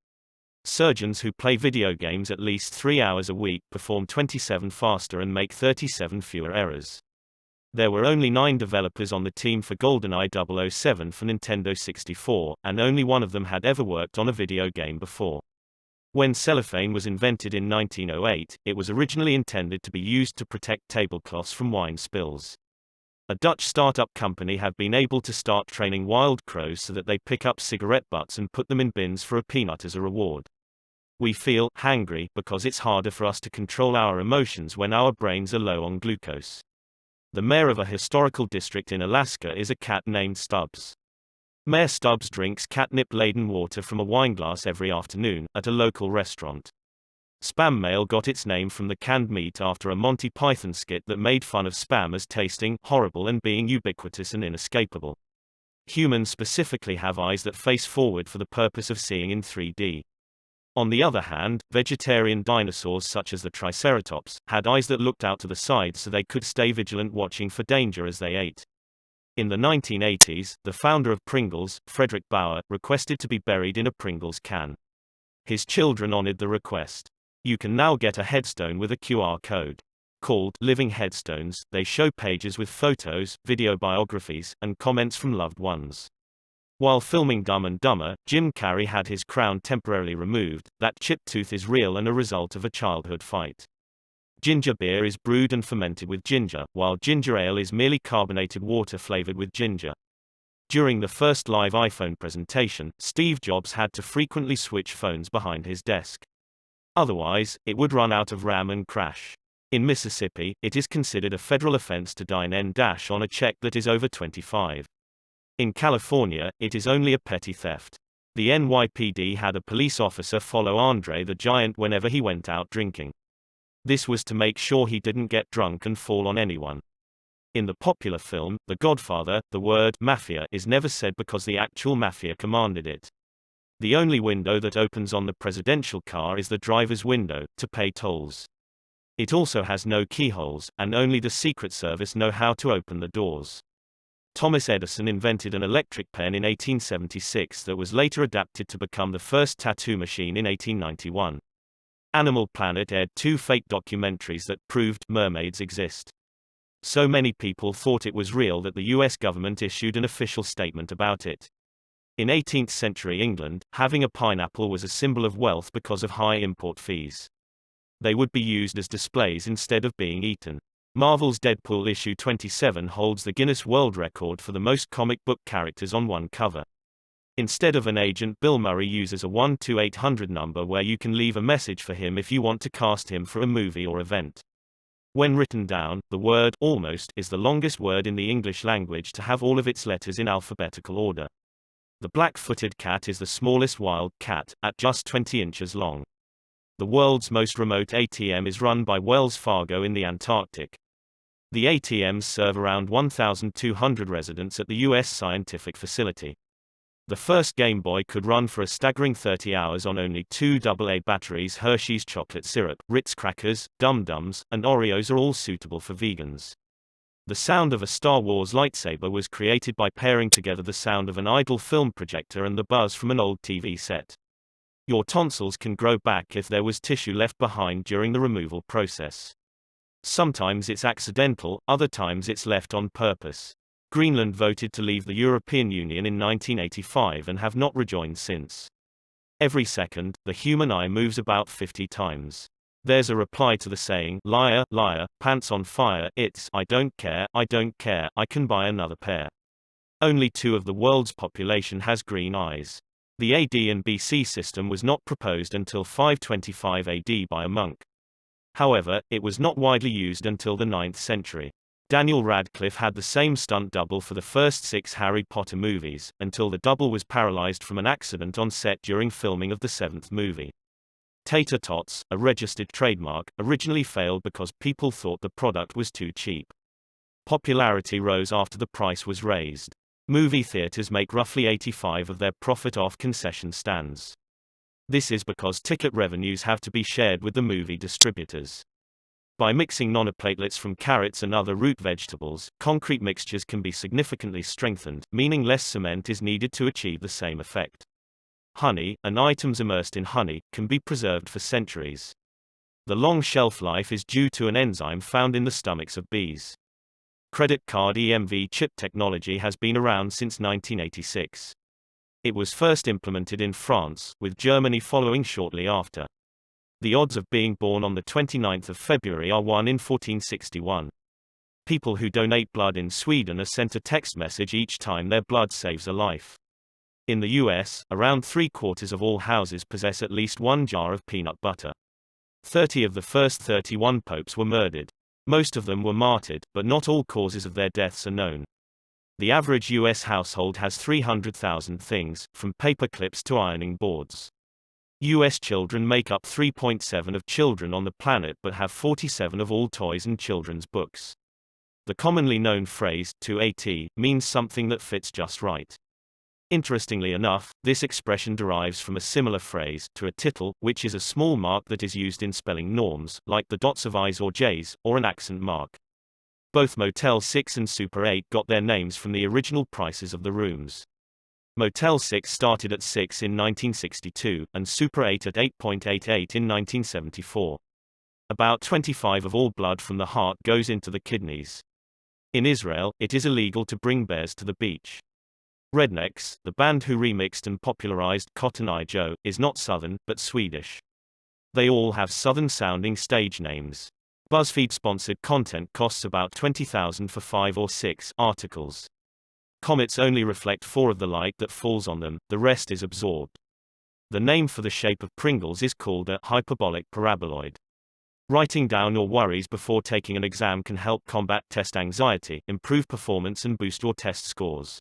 Surgeons who play video games at least 3 hours a week perform 27 faster and make 37 fewer errors. There were only 9 developers on the team for GoldenEye 007 for Nintendo 64, and only one of them had ever worked on a video game before. When cellophane was invented in 1908, it was originally intended to be used to protect tablecloths from wine spills. A Dutch startup company have been able to start training wild crows so that they pick up cigarette butts and put them in bins for a peanut as a reward. We feel hangry because it's harder for us to control our emotions when our brains are low on glucose. The mayor of a historical district in Alaska is a cat named Stubbs. Mayor Stubbs drinks catnip-laden water from a wineglass every afternoon, at a local restaurant. Spam mail got its name from the canned meat after a Monty Python skit that made fun of spam as tasting horrible and being ubiquitous and inescapable. Humans specifically have eyes that face forward for the purpose of seeing in 3D. On the other hand, vegetarian dinosaurs such as the Triceratops, had eyes that looked out to the side so they could stay vigilant watching for danger as they ate. In the 1980s, the founder of Pringles, Frederick Bauer, requested to be buried in a Pringles can. His children honored the request. You can now get a headstone with a QR code. Called Living Headstones, they show pages with photos, video biographies, and comments from loved ones. While filming Dumb and Dumber, Jim Carrey had his crown temporarily removed. That chipped tooth is real and a result of a childhood fight. Ginger beer is brewed and fermented with ginger, while ginger ale is merely carbonated water flavored with ginger. During the first live iPhone presentation, Steve Jobs had to frequently switch phones behind his desk. Otherwise, it would run out of RAM and crash. In Mississippi, it is considered a federal offense to dine en dash on a check that is over $25. In California, it is only a petty theft. The NYPD had a police officer follow Andre the Giant whenever he went out drinking. This was to make sure he didn't get drunk and fall on anyone. In the popular film, The Godfather, the word mafia is never said because the actual mafia commanded it. The only window that opens on the presidential car is the driver's window, to pay tolls. It also has no keyholes, and only the Secret Service know how to open the doors. Thomas Edison invented an electric pen in 1876 that was later adapted to become the first tattoo machine in 1891. Animal Planet aired 2 fake documentaries that proved mermaids exist. So many people thought it was real that the US government issued an official statement about it. In 18th century England, having a pineapple was a symbol of wealth because of high import fees. They would be used as displays instead of being eaten. Marvel's Deadpool issue 27 holds the Guinness World Record for the most comic book characters on one cover. Instead of an agent, Bill Murray uses a 1-800 number where you can leave a message for him if you want to cast him for a movie or event. When written down, the word almost is the longest word in the English language to have all of its letters in alphabetical order. The black-footed cat is the smallest wild cat, at just 20 inches long. The world's most remote ATM is run by Wells Fargo in the Antarctic. The ATMs serve around 1,200 residents at the U.S. scientific facility. The first Game Boy could run for a staggering 30 hours on only 2 AA batteries. Hershey's chocolate syrup, Ritz crackers, Dum Dums, and Oreos are all suitable for vegans. The sound of a Star Wars lightsaber was created by pairing together the sound of an idle film projector and the buzz from an old TV set. Your tonsils can grow back if there was tissue left behind during the removal process. Sometimes it's accidental, other times it's left on purpose. Greenland voted to leave the European Union in 1985 and have not rejoined since. Every second, the human eye moves about 50 times. There's a reply to the saying, liar, liar, pants on fire. It's, I don't care, I can buy another pair. Only 2 of the world's population has green eyes. The AD and BC system was not proposed until 525 AD by a monk. However, it was not widely used until the 9th century. Daniel Radcliffe had the same stunt double for the first 6 Harry Potter movies, until the double was paralyzed from an accident on set during filming of the 7th movie. Tater Tots, a registered trademark, originally failed because people thought the product was too cheap. Popularity rose after the price was raised. Movie theaters make roughly 85% of their profit off concession stands. This is because ticket revenues have to be shared with the movie distributors. By mixing nanoplatelets from carrots and other root vegetables, concrete mixtures can be significantly strengthened, meaning less cement is needed to achieve the same effect. Honey, and items immersed in honey, can be preserved for centuries. The long shelf life is due to an enzyme found in the stomachs of bees. Credit card EMV chip technology has been around since 1986. It was first implemented in France, with Germany following shortly after. The odds of being born on the 29th of February are 1 in 1461. People who donate blood in Sweden are sent a text message each time their blood saves a life. In the US, around 3/4 of all houses possess at least one jar of peanut butter. 30 of the first 31 popes were murdered. Most of them were martyred, but not all causes of their deaths are known. The average US household has 300,000 things, from paper clips to ironing boards. US children make up 3.7% of children on the planet but have 47% of all toys and children's books. The commonly known phrase, to a T, means something that fits just right. Interestingly enough, this expression derives from a similar phrase, to a tittle, which is a small mark that is used in spelling norms, like the dots of I's or J's, or an accent mark. Both Motel 6 and Super 8 got their names from the original prices of the rooms. Motel 6 started at $6 in 1962, and Super 8 at $8.88 in 1974. About 25% of all blood from the heart goes into the kidneys. In Israel, it is illegal to bring bears to the beach. Rednecks, the band who remixed and popularized Cotton Eye Joe, is not Southern, but Swedish. They all have Southern-sounding stage names. BuzzFeed-sponsored content costs about $20,000 for 5 or 6 articles. Comets only reflect 4 of the light that falls on them, the rest is absorbed. The name for the shape of Pringles is called a hyperbolic paraboloid. Writing down your worries before taking an exam can help combat test anxiety, improve performance and boost your test scores.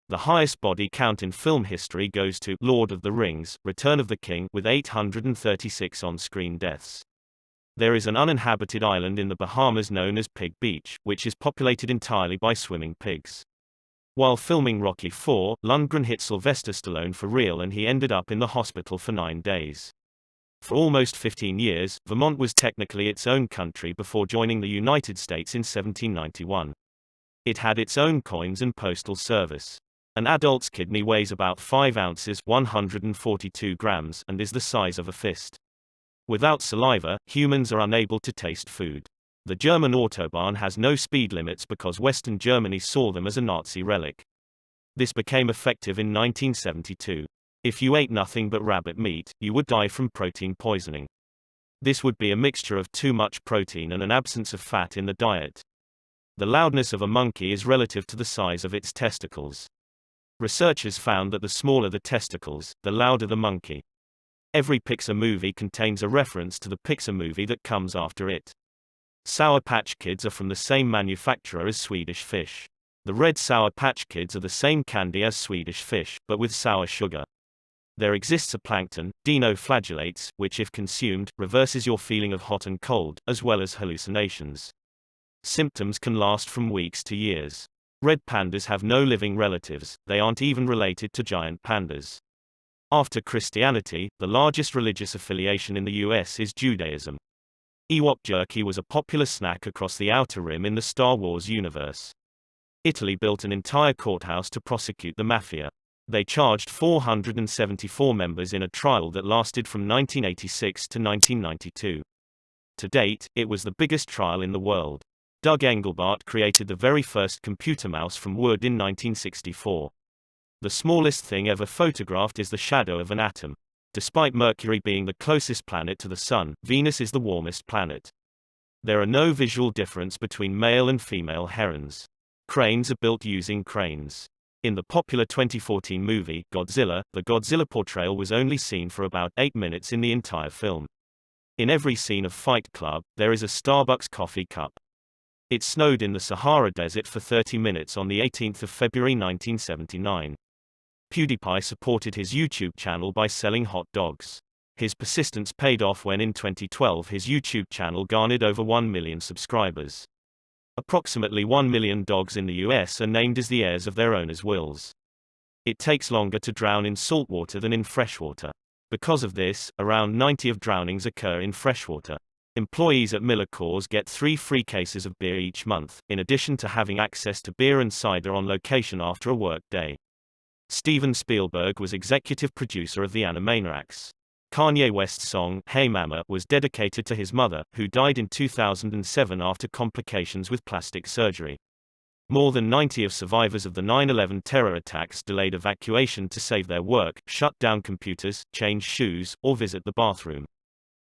The highest body count in film history goes to Lord of the Rings, Return of the King, with 836 on-screen deaths. There is an uninhabited island in the Bahamas known as Pig Beach, which is populated entirely by swimming pigs. While filming Rocky IV, Lundgren hit Sylvester Stallone for real and he ended up in the hospital for 9 days. For almost 15 years, Vermont was technically its own country before joining the United States in 1791. It had its own coins and postal service. An adult's kidney weighs about 5 ounces 142 grams and is the size of a fist. Without saliva, humans are unable to taste food. The German Autobahn has no speed limits because Western Germany saw them as a Nazi relic. This became effective in 1972. If you ate nothing but rabbit meat, you would die from protein poisoning. This would be a mixture of too much protein and an absence of fat in the diet. The loudness of a monkey is relative to the size of its testicles. Researchers found that the smaller the testicles, the louder the monkey. Every Pixar movie contains a reference to the Pixar movie that comes after it. Sour Patch Kids are from the same manufacturer as Swedish Fish. The red Sour Patch Kids are the same candy as Swedish Fish, but with sour sugar. There exists a plankton, dinoflagellates, which if consumed, reverses your feeling of hot and cold, as well as hallucinations. Symptoms can last from weeks to years. Red pandas have no living relatives, they aren't even related to giant pandas. After Christianity, the largest religious affiliation in the US is Judaism. Ewok jerky was a popular snack across the Outer Rim in the Star Wars universe. Italy built an entire courthouse to prosecute the mafia. They charged 474 members in a trial that lasted from 1986 to 1992. To date, it was the biggest trial in the world. Doug Engelbart created the very first computer mouse from wood in 1964. The smallest thing ever photographed is the shadow of an atom. Despite Mercury being the closest planet to the Sun, Venus is the warmest planet. There are no visual difference between male and female herons. Cranes are built using cranes. In the popular 2014 movie, Godzilla, the Godzilla portrayal was only seen for about 8 minutes in the entire film. In every scene of Fight Club, there is a Starbucks coffee cup. It snowed in the Sahara Desert for 30 minutes on the 18th of February 1979. PewDiePie supported his YouTube channel by selling hot dogs. His persistence paid off when in 2012 his YouTube channel garnered over 1 million subscribers. Approximately 1 million dogs in the US are named as the heirs of their owners' wills. It takes longer to drown in saltwater than in freshwater. Because of this, around 90 of drownings occur in freshwater. Employees at Miller Coors get 3 free cases of beer each month, in addition to having access to beer and cider on location after a work day. Steven Spielberg was executive producer of the Animaniacs. Kanye West's song, Hey Mama, was dedicated to his mother, who died in 2007 after complications with plastic surgery. More than 90 of survivors of the 9/11 terror attacks delayed evacuation to save their work, shut down computers, change shoes, or visit the bathroom.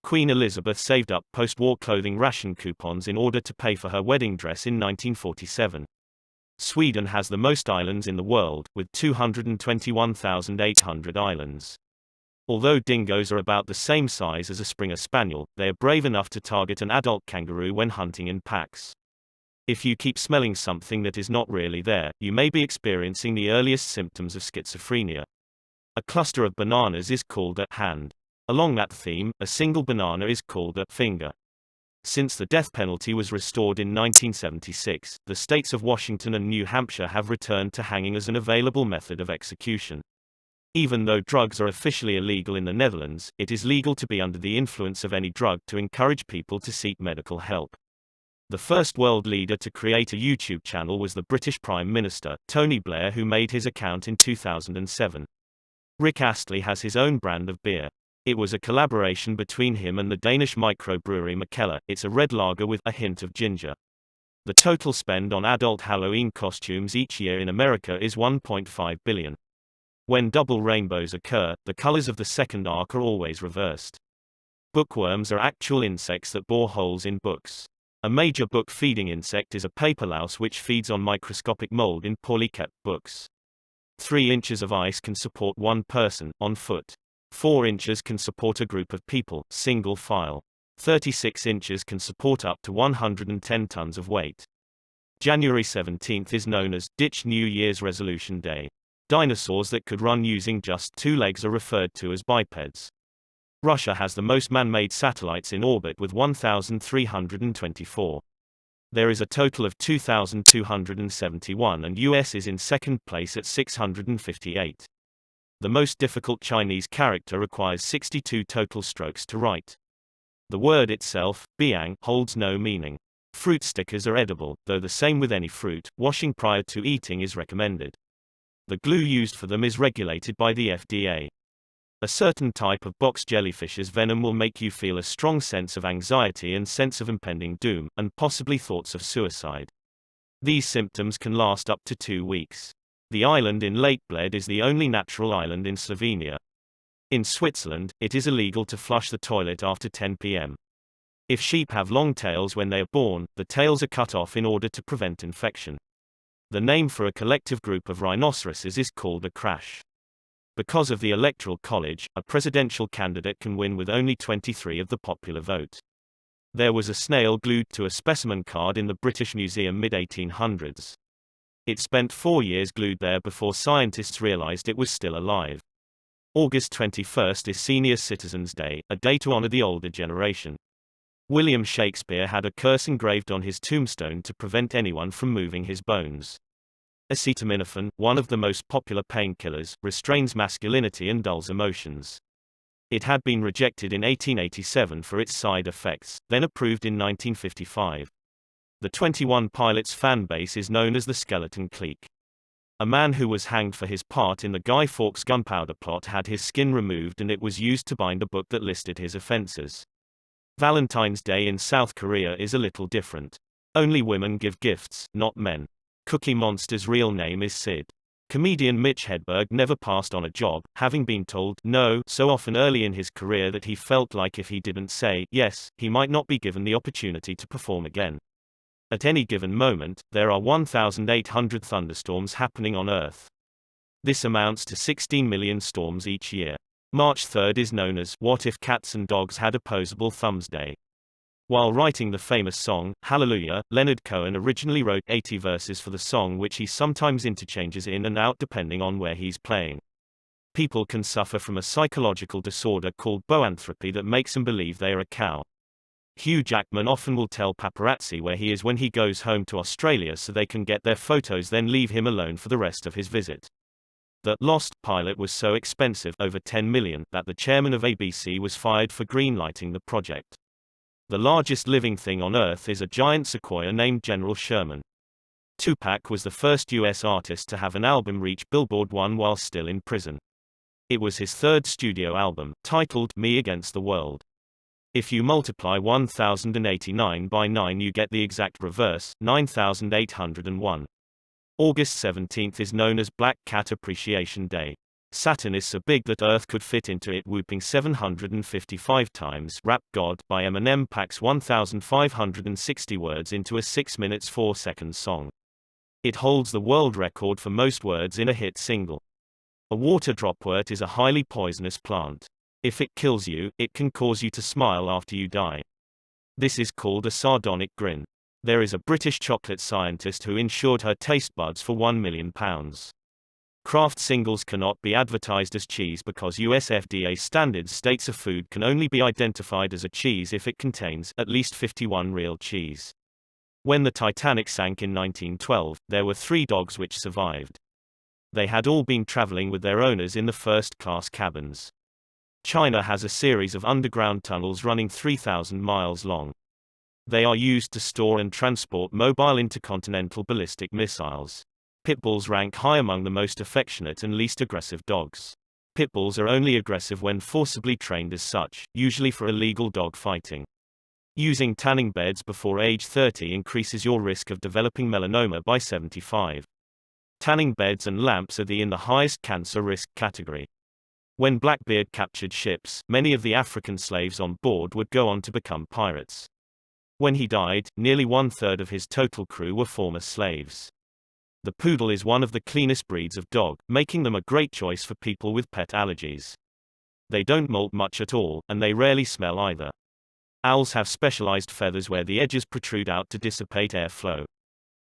Queen Elizabeth saved up post-war clothing ration coupons in order to pay for her wedding dress in 1947. Sweden has the most islands in the world, with 221,800 islands. Although dingoes are about the same size as a Springer Spaniel, they are brave enough to target an adult kangaroo when hunting in packs. If you keep smelling something that is not really there, you may be experiencing the earliest symptoms of schizophrenia. A cluster of bananas is called a hand. Along that theme, a single banana is called a finger. Since the death penalty was restored in 1976, the states of Washington and New Hampshire have returned to hanging as an available method of execution. Even though drugs are officially illegal in the Netherlands, it is legal to be under the influence of any drug to encourage people to seek medical help. The first world leader to create a YouTube channel was the British Prime Minister, Tony Blair, who made his account in 2007. Rick Astley has his own brand of beer. It was a collaboration between him and the Danish microbrewery Mikkeller. It's a red lager with a hint of ginger. The total spend on adult Halloween costumes each year in America is $1.5 billion. When double rainbows occur, the colors of the second arc are always reversed. Bookworms are actual insects that bore holes in books. A major book-feeding insect is a paper louse which feeds on microscopic mold in poorly kept books. 3 inches of ice can support one person, on foot. 4 inches can support a group of people, single file. 36 inches can support up to 110 tons of weight. January 17th is known as Ditch New Year's Resolution Day. Dinosaurs that could run using just 2 legs are referred to as bipeds. Russia has the most man-made satellites in orbit with 1,324. There is a total of 2,271 and US is in second place at 658. The most difficult Chinese character requires 62 total strokes to write. The word itself, biang, holds no meaning. Fruit stickers are edible, though the same with any fruit, washing prior to eating is recommended. The glue used for them is regulated by the FDA. A certain type of box jellyfish's venom will make you feel a strong sense of anxiety and sense of impending doom, and possibly thoughts of suicide. These symptoms can last up to 2 weeks. The island in Lake Bled is the only natural island in Slovenia. In Switzerland, it is illegal to flush the toilet after 10 p.m. If sheep have long tails when they are born, the tails are cut off in order to prevent infection. The name for a collective group of rhinoceroses is called a crash. Because of the Electoral College, a presidential candidate can win with only 23 of the popular vote. There was a snail glued to a specimen card in the British Museum mid-1800s. It spent 4 years glued there before scientists realized it was still alive. August 21st is Senior Citizens' Day, a day to honor the older generation. William Shakespeare had a curse engraved on his tombstone to prevent anyone from moving his bones. Acetaminophen, one of the most popular painkillers, restrains masculinity and dulls emotions. It had been rejected in 1887 for its side effects, then approved in 1955. The 21 Pilots fan base is known as the Skeleton Clique. A man who was hanged for his part in the Guy Fawkes gunpowder plot had his skin removed and it was used to bind a book that listed his offenses. Valentine's Day in South Korea is a little different. Only women give gifts, not men. Cookie Monster's real name is Sid. Comedian Mitch Hedberg never passed on a job, having been told no so often early in his career that he felt like if he didn't say yes, he might not be given the opportunity to perform again. At any given moment, there are 1,800 thunderstorms happening on Earth. This amounts to 16 million storms each year. March 3rd is known as What If Cats and Dogs Had Opposable Thumbs Day. While writing the famous song, Hallelujah, Leonard Cohen originally wrote 80 verses for the song which he sometimes interchanges in and out depending on where he's playing. People can suffer from a psychological disorder called boanthropy that makes them believe they are a cow. Hugh Jackman often will tell paparazzi where he is when he goes home to Australia so they can get their photos then leave him alone for the rest of his visit. The Lost pilot was so expensive, over $10 million, that the chairman of ABC was fired for greenlighting the project. The largest living thing on Earth is a giant sequoia named General Sherman. Tupac was the first U.S. artist to have an album reach Billboard 1 while still in prison. It was his third studio album, titled Me Against the World. If you multiply 1089 by 9 you get the exact reverse, 9801. August 17th is known as Black Cat Appreciation Day. Saturn is so big that Earth could fit into it whooping 755 times. Rap God by Eminem packs 1,560 words into a 6 minutes 4 seconds song. It holds the world record for most words in a hit single. A water dropwort is a highly poisonous plant. If it kills you, it can cause you to smile after you die. This is called a sardonic grin. There is a British chocolate scientist who insured her taste buds for £1 million. Kraft singles cannot be advertised as cheese because US FDA standards states a food can only be identified as a cheese if it contains at least 51 real cheese. When the Titanic sank in 1912, there were 3 dogs which survived. They had all been traveling with their owners in the first-class cabins. China has a series of underground tunnels running 3,000 miles long. They are used to store and transport mobile intercontinental ballistic missiles. Pit bulls rank high among the most affectionate and least aggressive dogs. Pit bulls are only aggressive when forcibly trained as such, usually for illegal dog fighting. Using tanning beds before age 30 increases your risk of developing melanoma by 75. Tanning beds and lamps are in the highest cancer risk category. When Blackbeard captured ships, many of the African slaves on board would go on to become pirates. When he died, nearly 1/3 of his total crew were former slaves. The poodle is one of the cleanest breeds of dog, making them a great choice for people with pet allergies. They don't molt much at all, and they rarely smell either. Owls have specialized feathers where the edges protrude out to dissipate airflow.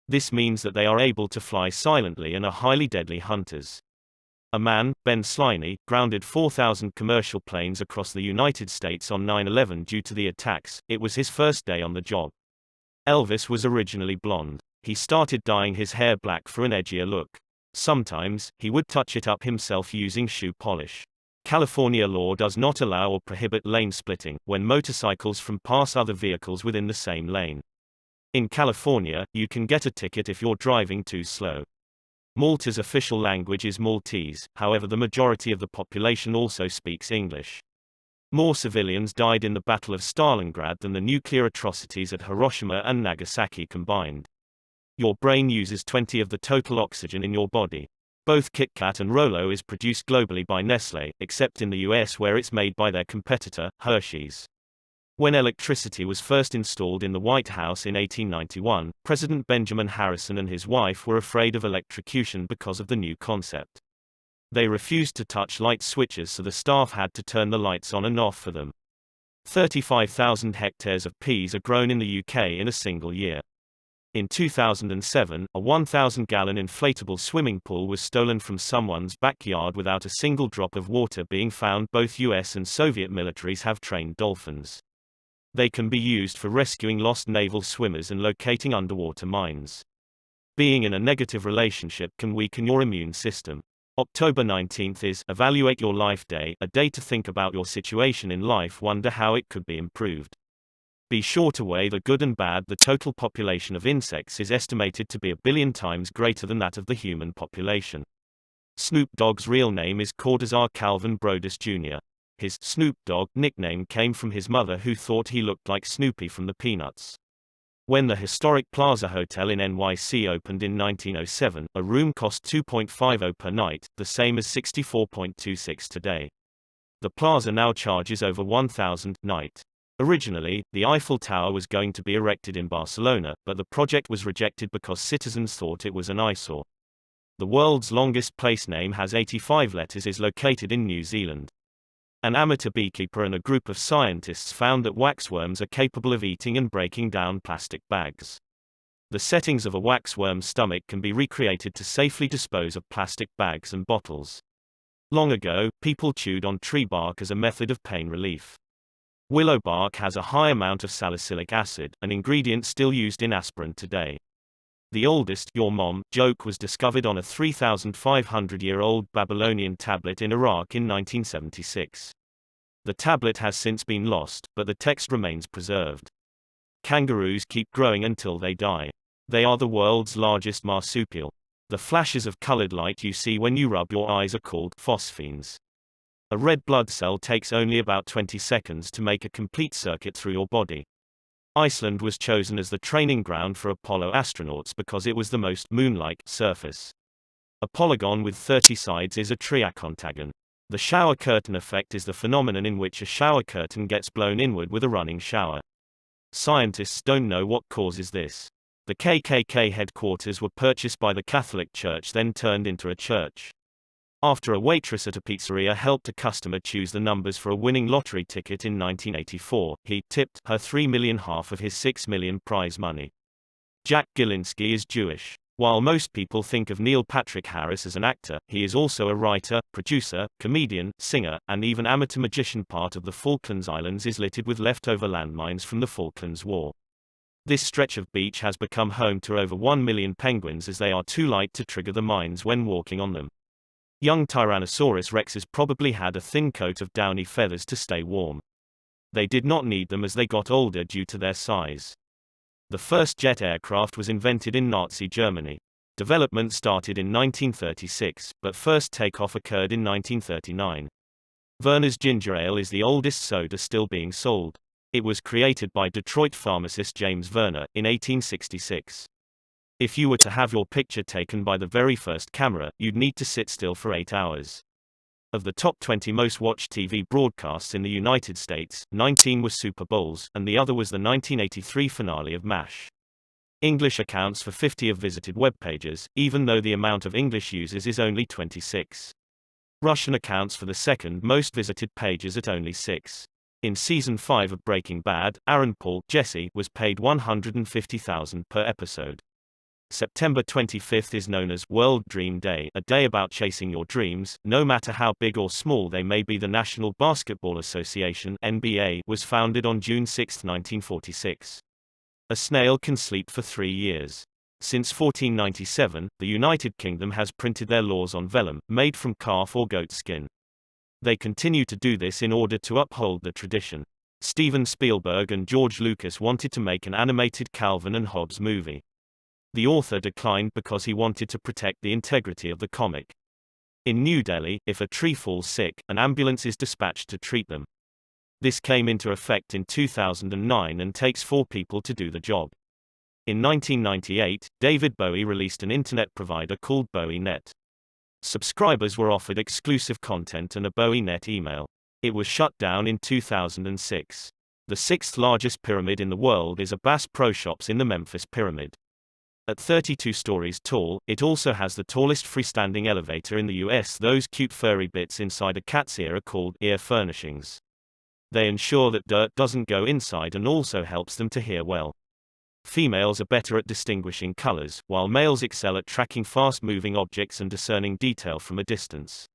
This means that they are able to fly silently and are highly deadly hunters. A man, Ben Sliney, grounded 4,000 commercial planes across the United States on 9/11 due to the attacks. It was his first day on the job. Elvis was originally blonde. He started dyeing his hair black for an edgier look. Sometimes, he would touch it up himself using shoe polish. California law does not allow or prohibit lane splitting, when motorcycles pass other vehicles within the same lane. In California, you can get a ticket if you're driving too slow. Malta's official language is Maltese, however the majority of the population also speaks English. More civilians died in the Battle of Stalingrad than the nuclear atrocities at Hiroshima and Nagasaki combined. Your brain uses 20 of the total oxygen in your body. Both Kit Kat and Rolo is produced globally by Nestlé, except in the US where it's made by their competitor, Hershey's. When electricity was first installed in the White House in 1891, President Benjamin Harrison and his wife were afraid of electrocution because of the new concept. They refused to touch light switches, so the staff had to turn the lights on and off for them. 35,000 hectares of peas are grown in the UK in a single year. In 2007, a 1,000-gallon inflatable swimming pool was stolen from someone's backyard without a single drop of water being found. Both US and Soviet militaries have trained dolphins. They can be used for rescuing lost naval swimmers and locating underwater mines. Being in a negative relationship can weaken your immune system. October 19th is Evaluate Your Life Day, a day to think about your situation in life, wonder how it could be improved. Be sure to weigh the good and bad. The total population of insects is estimated to be 1 billion times greater than that of the human population. Snoop Dogg's real name is Cordezar Calvin Brodus Jr. His Snoop Dogg nickname came from his mother, who thought he looked like Snoopy from the Peanuts. When the historic Plaza Hotel in NYC opened in 1907, a room cost $2.50 per night, the same as $64.26 today. The Plaza now charges over $1,000 night. Originally, the Eiffel Tower was going to be erected in Barcelona, but the project was rejected because citizens thought it was an eyesore. The world's longest place name has 85 letters, is located in New Zealand. An amateur beekeeper and a group of scientists found that waxworms are capable of eating and breaking down plastic bags. The settings of a waxworm's stomach can be recreated to safely dispose of plastic bags and bottles. Long ago, people chewed on tree bark as a method of pain relief. Willow bark has a high amount of salicylic acid, an ingredient still used in aspirin today. The oldest "your mom" joke was discovered on a 3,500-year-old Babylonian tablet in Iraq in 1976. The tablet has since been lost, but the text remains preserved. Kangaroos keep growing until they die. They are the world's largest marsupial. The flashes of colored light you see when you rub your eyes are called phosphenes. A red blood cell takes only about 20 seconds to make a complete circuit through your body. Iceland was chosen as the training ground for Apollo astronauts because it was the most moon-like surface. A polygon with 30 sides is a triacontagon. The shower curtain effect is the phenomenon in which a shower curtain gets blown inward with a running shower. Scientists don't know what causes this. The KKK headquarters were purchased by the Catholic Church, then turned into a church. After a waitress at a pizzeria helped a customer choose the numbers for a winning lottery ticket in 1984, he tipped her $3 million, half of his $6 million prize money. Jack Gilinsky is Jewish. While most people think of Neil Patrick Harris as an actor, he is also a writer, producer, comedian, singer, and even amateur magician. Part of the Falklands Islands is littered with leftover landmines from the Falklands War. This stretch of beach has become home to over 1 million penguins, as they are too light to trigger the mines when walking on them. Young Tyrannosaurus rexes probably had a thin coat of downy feathers to stay warm. They did not need them as they got older due to their size. The first jet aircraft was invented in Nazi Germany. Development started in 1936, but first takeoff occurred in 1939. Werner's Ginger Ale is the oldest soda still being sold. It was created by Detroit pharmacist James Werner in 1866. If you were to have your picture taken by the very first camera, you'd need to sit still for 8 hours. Of the top 20 most watched TV broadcasts in the United States, 19 were Super Bowls, and the other was the 1983 finale of MASH. English accounts for 50 of visited web pages, even though the amount of English users is only 26. Russian accounts for the second most visited pages at only 6. In Season 5 of Breaking Bad, Aaron Paul Jesse was paid $150,000 per episode. September 25 is known as World Dream Day, a day about chasing your dreams, no matter how big or small they may be. The National Basketball Association (NBA) was founded on June 6, 1946. A snail can sleep for 3 years. Since 1497, the United Kingdom has printed their laws on vellum, made from calf or goat skin. They continue to do this in order to uphold the tradition. Steven Spielberg and George Lucas wanted to make an animated Calvin and Hobbes movie. The author declined because he wanted to protect the integrity of the comic. In New Delhi, if a tree falls sick, an ambulance is dispatched to treat them. This came into effect in 2009 and takes 4 people to do the job. In 1998, David Bowie released an internet provider called BowieNet. Subscribers were offered exclusive content and a BowieNet email. It was shut down in 2006. The 6th largest pyramid in the world is a Bass Pro Shops in the Memphis Pyramid. At 32 stories tall, it also has the tallest freestanding elevator in the US. Those cute furry bits inside a cat's ear are called ear furnishings. They ensure that dirt doesn't go inside and also helps them to hear well. Females are better at distinguishing colors, while males excel at tracking fast-moving objects and discerning detail from a distance.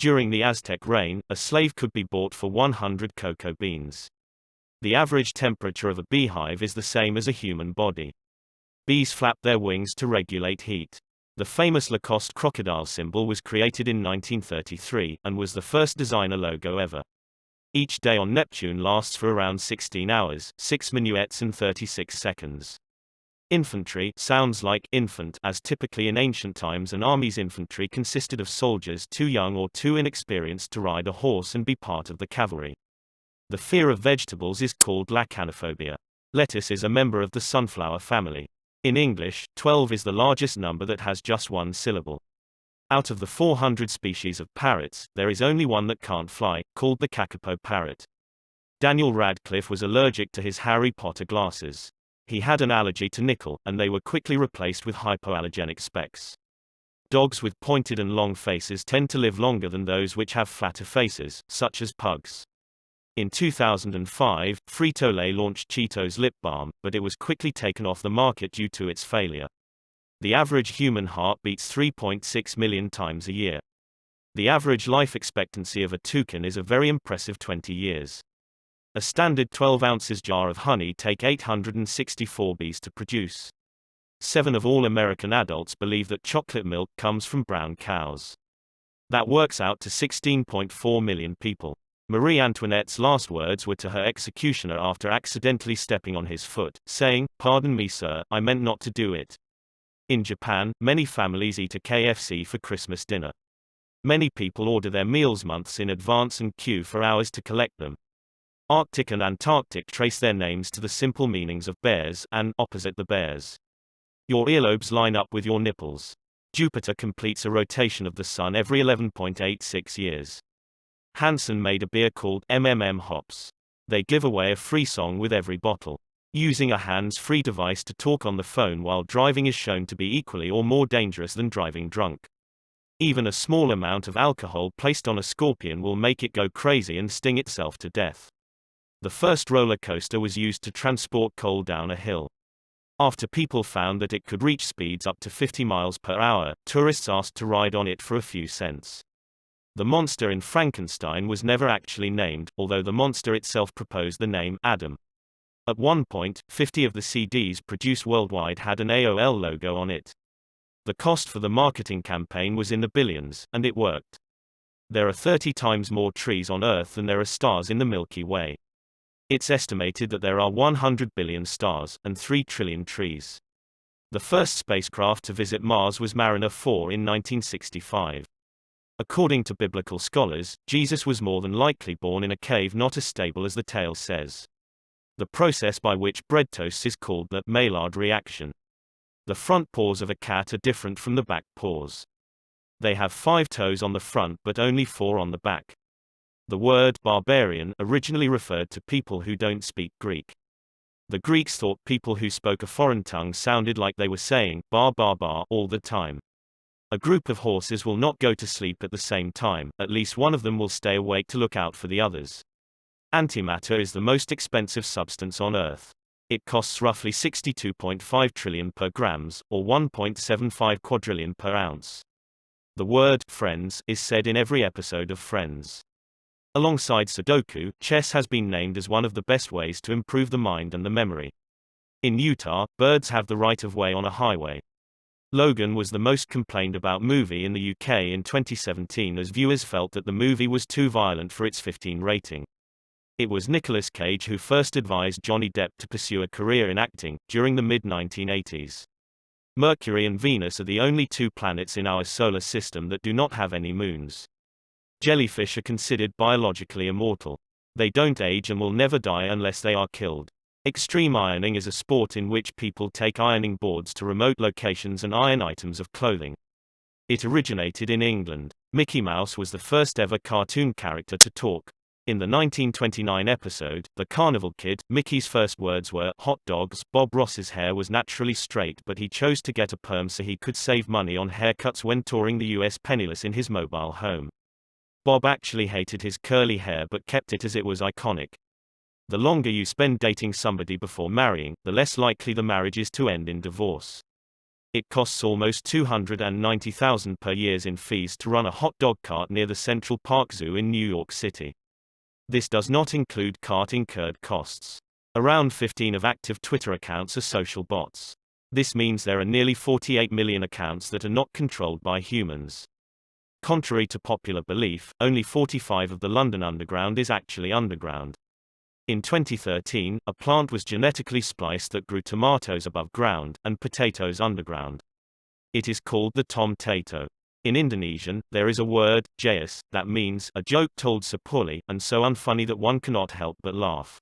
During the Aztec reign, a slave could be bought for 100 cocoa beans. The average temperature of a beehive is the same as a human body. Bees flap their wings to regulate heat. The famous Lacoste crocodile symbol was created in 1933, and was the first designer logo ever. Each day on Neptune lasts for around 16 hours, 6 minuets and 36 seconds. Infantry sounds like infant, as typically in ancient times an army's infantry consisted of soldiers too young or too inexperienced to ride a horse and be part of the cavalry. The fear of vegetables is called lacanophobia. Lettuce is a member of the sunflower family. In English, 12 is the largest number that has just one syllable. Out of the 400 species of parrots, there is only one that can't fly, called the kakapo parrot. Daniel Radcliffe was allergic to his Harry Potter glasses. He had an allergy to nickel, and they were quickly replaced with hypoallergenic specs. Dogs with pointed and long faces tend to live longer than those which have flatter faces, such as pugs. In 2005, Frito-Lay launched Cheetos lip balm, but it was quickly taken off the market due to its failure. The average human heart beats 3.6 million times a year. The average life expectancy of a toucan is a very impressive 20 years. A standard 12 ounces jar of honey take 864 bees to produce. 7 of all American adults believe that chocolate milk comes from brown cows. That works out to 16.4 million people. Marie Antoinette's last words were to her executioner after accidentally stepping on his foot, saying, "Pardon me, sir, I meant not to do it." In Japan, many families eat a KFC for Christmas dinner. Many people order their meals months in advance and queue for hours to collect them. Arctic and Antarctic trace their names to the simple meanings of bears and opposite the bears. Your earlobes line up with your nipples. Jupiter completes a rotation of the Sun every 11.86 years. Hansen made a beer called MMM Hops. They give away a free song with every bottle. Using a hands-free device to talk on the phone while driving is shown to be equally or more dangerous than driving drunk. Even a small amount of alcohol placed on a scorpion will make it go crazy and sting itself to death. The first roller coaster was used to transport coal down a hill. After people found that it could reach speeds up to 50 miles per hour, tourists asked to ride on it for a few cents. The monster in Frankenstein was never actually named, although the monster itself proposed the name Adam. At one point, 50 of the CDs produced worldwide had an AOL logo on it. The cost for the marketing campaign was in the billions, and it worked. There are 30 times more trees on Earth than there are stars in the Milky Way. It's estimated that there are 100 billion stars, and 3 trillion trees. The first spacecraft to visit Mars was Mariner 4 in 1965. According to biblical scholars, Jesus was more than likely born in a cave not as stable as the tale says. The process by which bread toasts is called the Maillard reaction. The front paws of a cat are different from the back paws. They have 5 toes on the front but only 4 on the back. The word barbarian originally referred to people who don't speak Greek. The Greeks thought people who spoke a foreign tongue sounded like they were saying bar bar bar all the time. A group of horses will not go to sleep at the same time, at least one of them will stay awake to look out for the others. Antimatter is the most expensive substance on Earth. It costs roughly 62.5 trillion per grams, or 1.75 quadrillion per ounce. The word friends is said in every episode of Friends. Alongside Sudoku, chess has been named as one of the best ways to improve the mind and the memory. In Utah, birds have the right of way on a highway. Logan was the most complained about movie in the UK in 2017 as viewers felt that the movie was too violent for its 15 rating. It was Nicolas Cage who first advised Johnny Depp to pursue a career in acting, during the mid-1980s. Mercury and Venus are the only 2 planets in our solar system that do not have any moons. Jellyfish are considered biologically immortal. They don't age and will never die unless they are killed. Extreme ironing is a sport in which people take ironing boards to remote locations and iron items of clothing. It originated in England. Mickey Mouse was the first ever cartoon character to talk. In the 1929 episode, The Carnival Kid, Mickey's first words were, "Hot dogs." Bob Ross's hair was naturally straight but he chose to get a perm so he could save money on haircuts when touring the US penniless in his mobile home. Bob actually hated his curly hair but kept it as it was iconic. The longer you spend dating somebody before marrying, the less likely the marriage is to end in divorce. It costs almost $290,000 per year in fees to run a hot dog cart near the Central Park Zoo in New York City. This does not include cart-incurred costs. Around 15 of active Twitter accounts are social bots. This means there are nearly 48 million accounts that are not controlled by humans. Contrary to popular belief, only 45 of the London Underground is actually underground. In 2013, a plant was genetically spliced that grew tomatoes above ground, and potatoes underground. It is called the tom tato. In Indonesian, there is a word, jayus, that means a joke told so poorly, and so unfunny that one cannot help but laugh.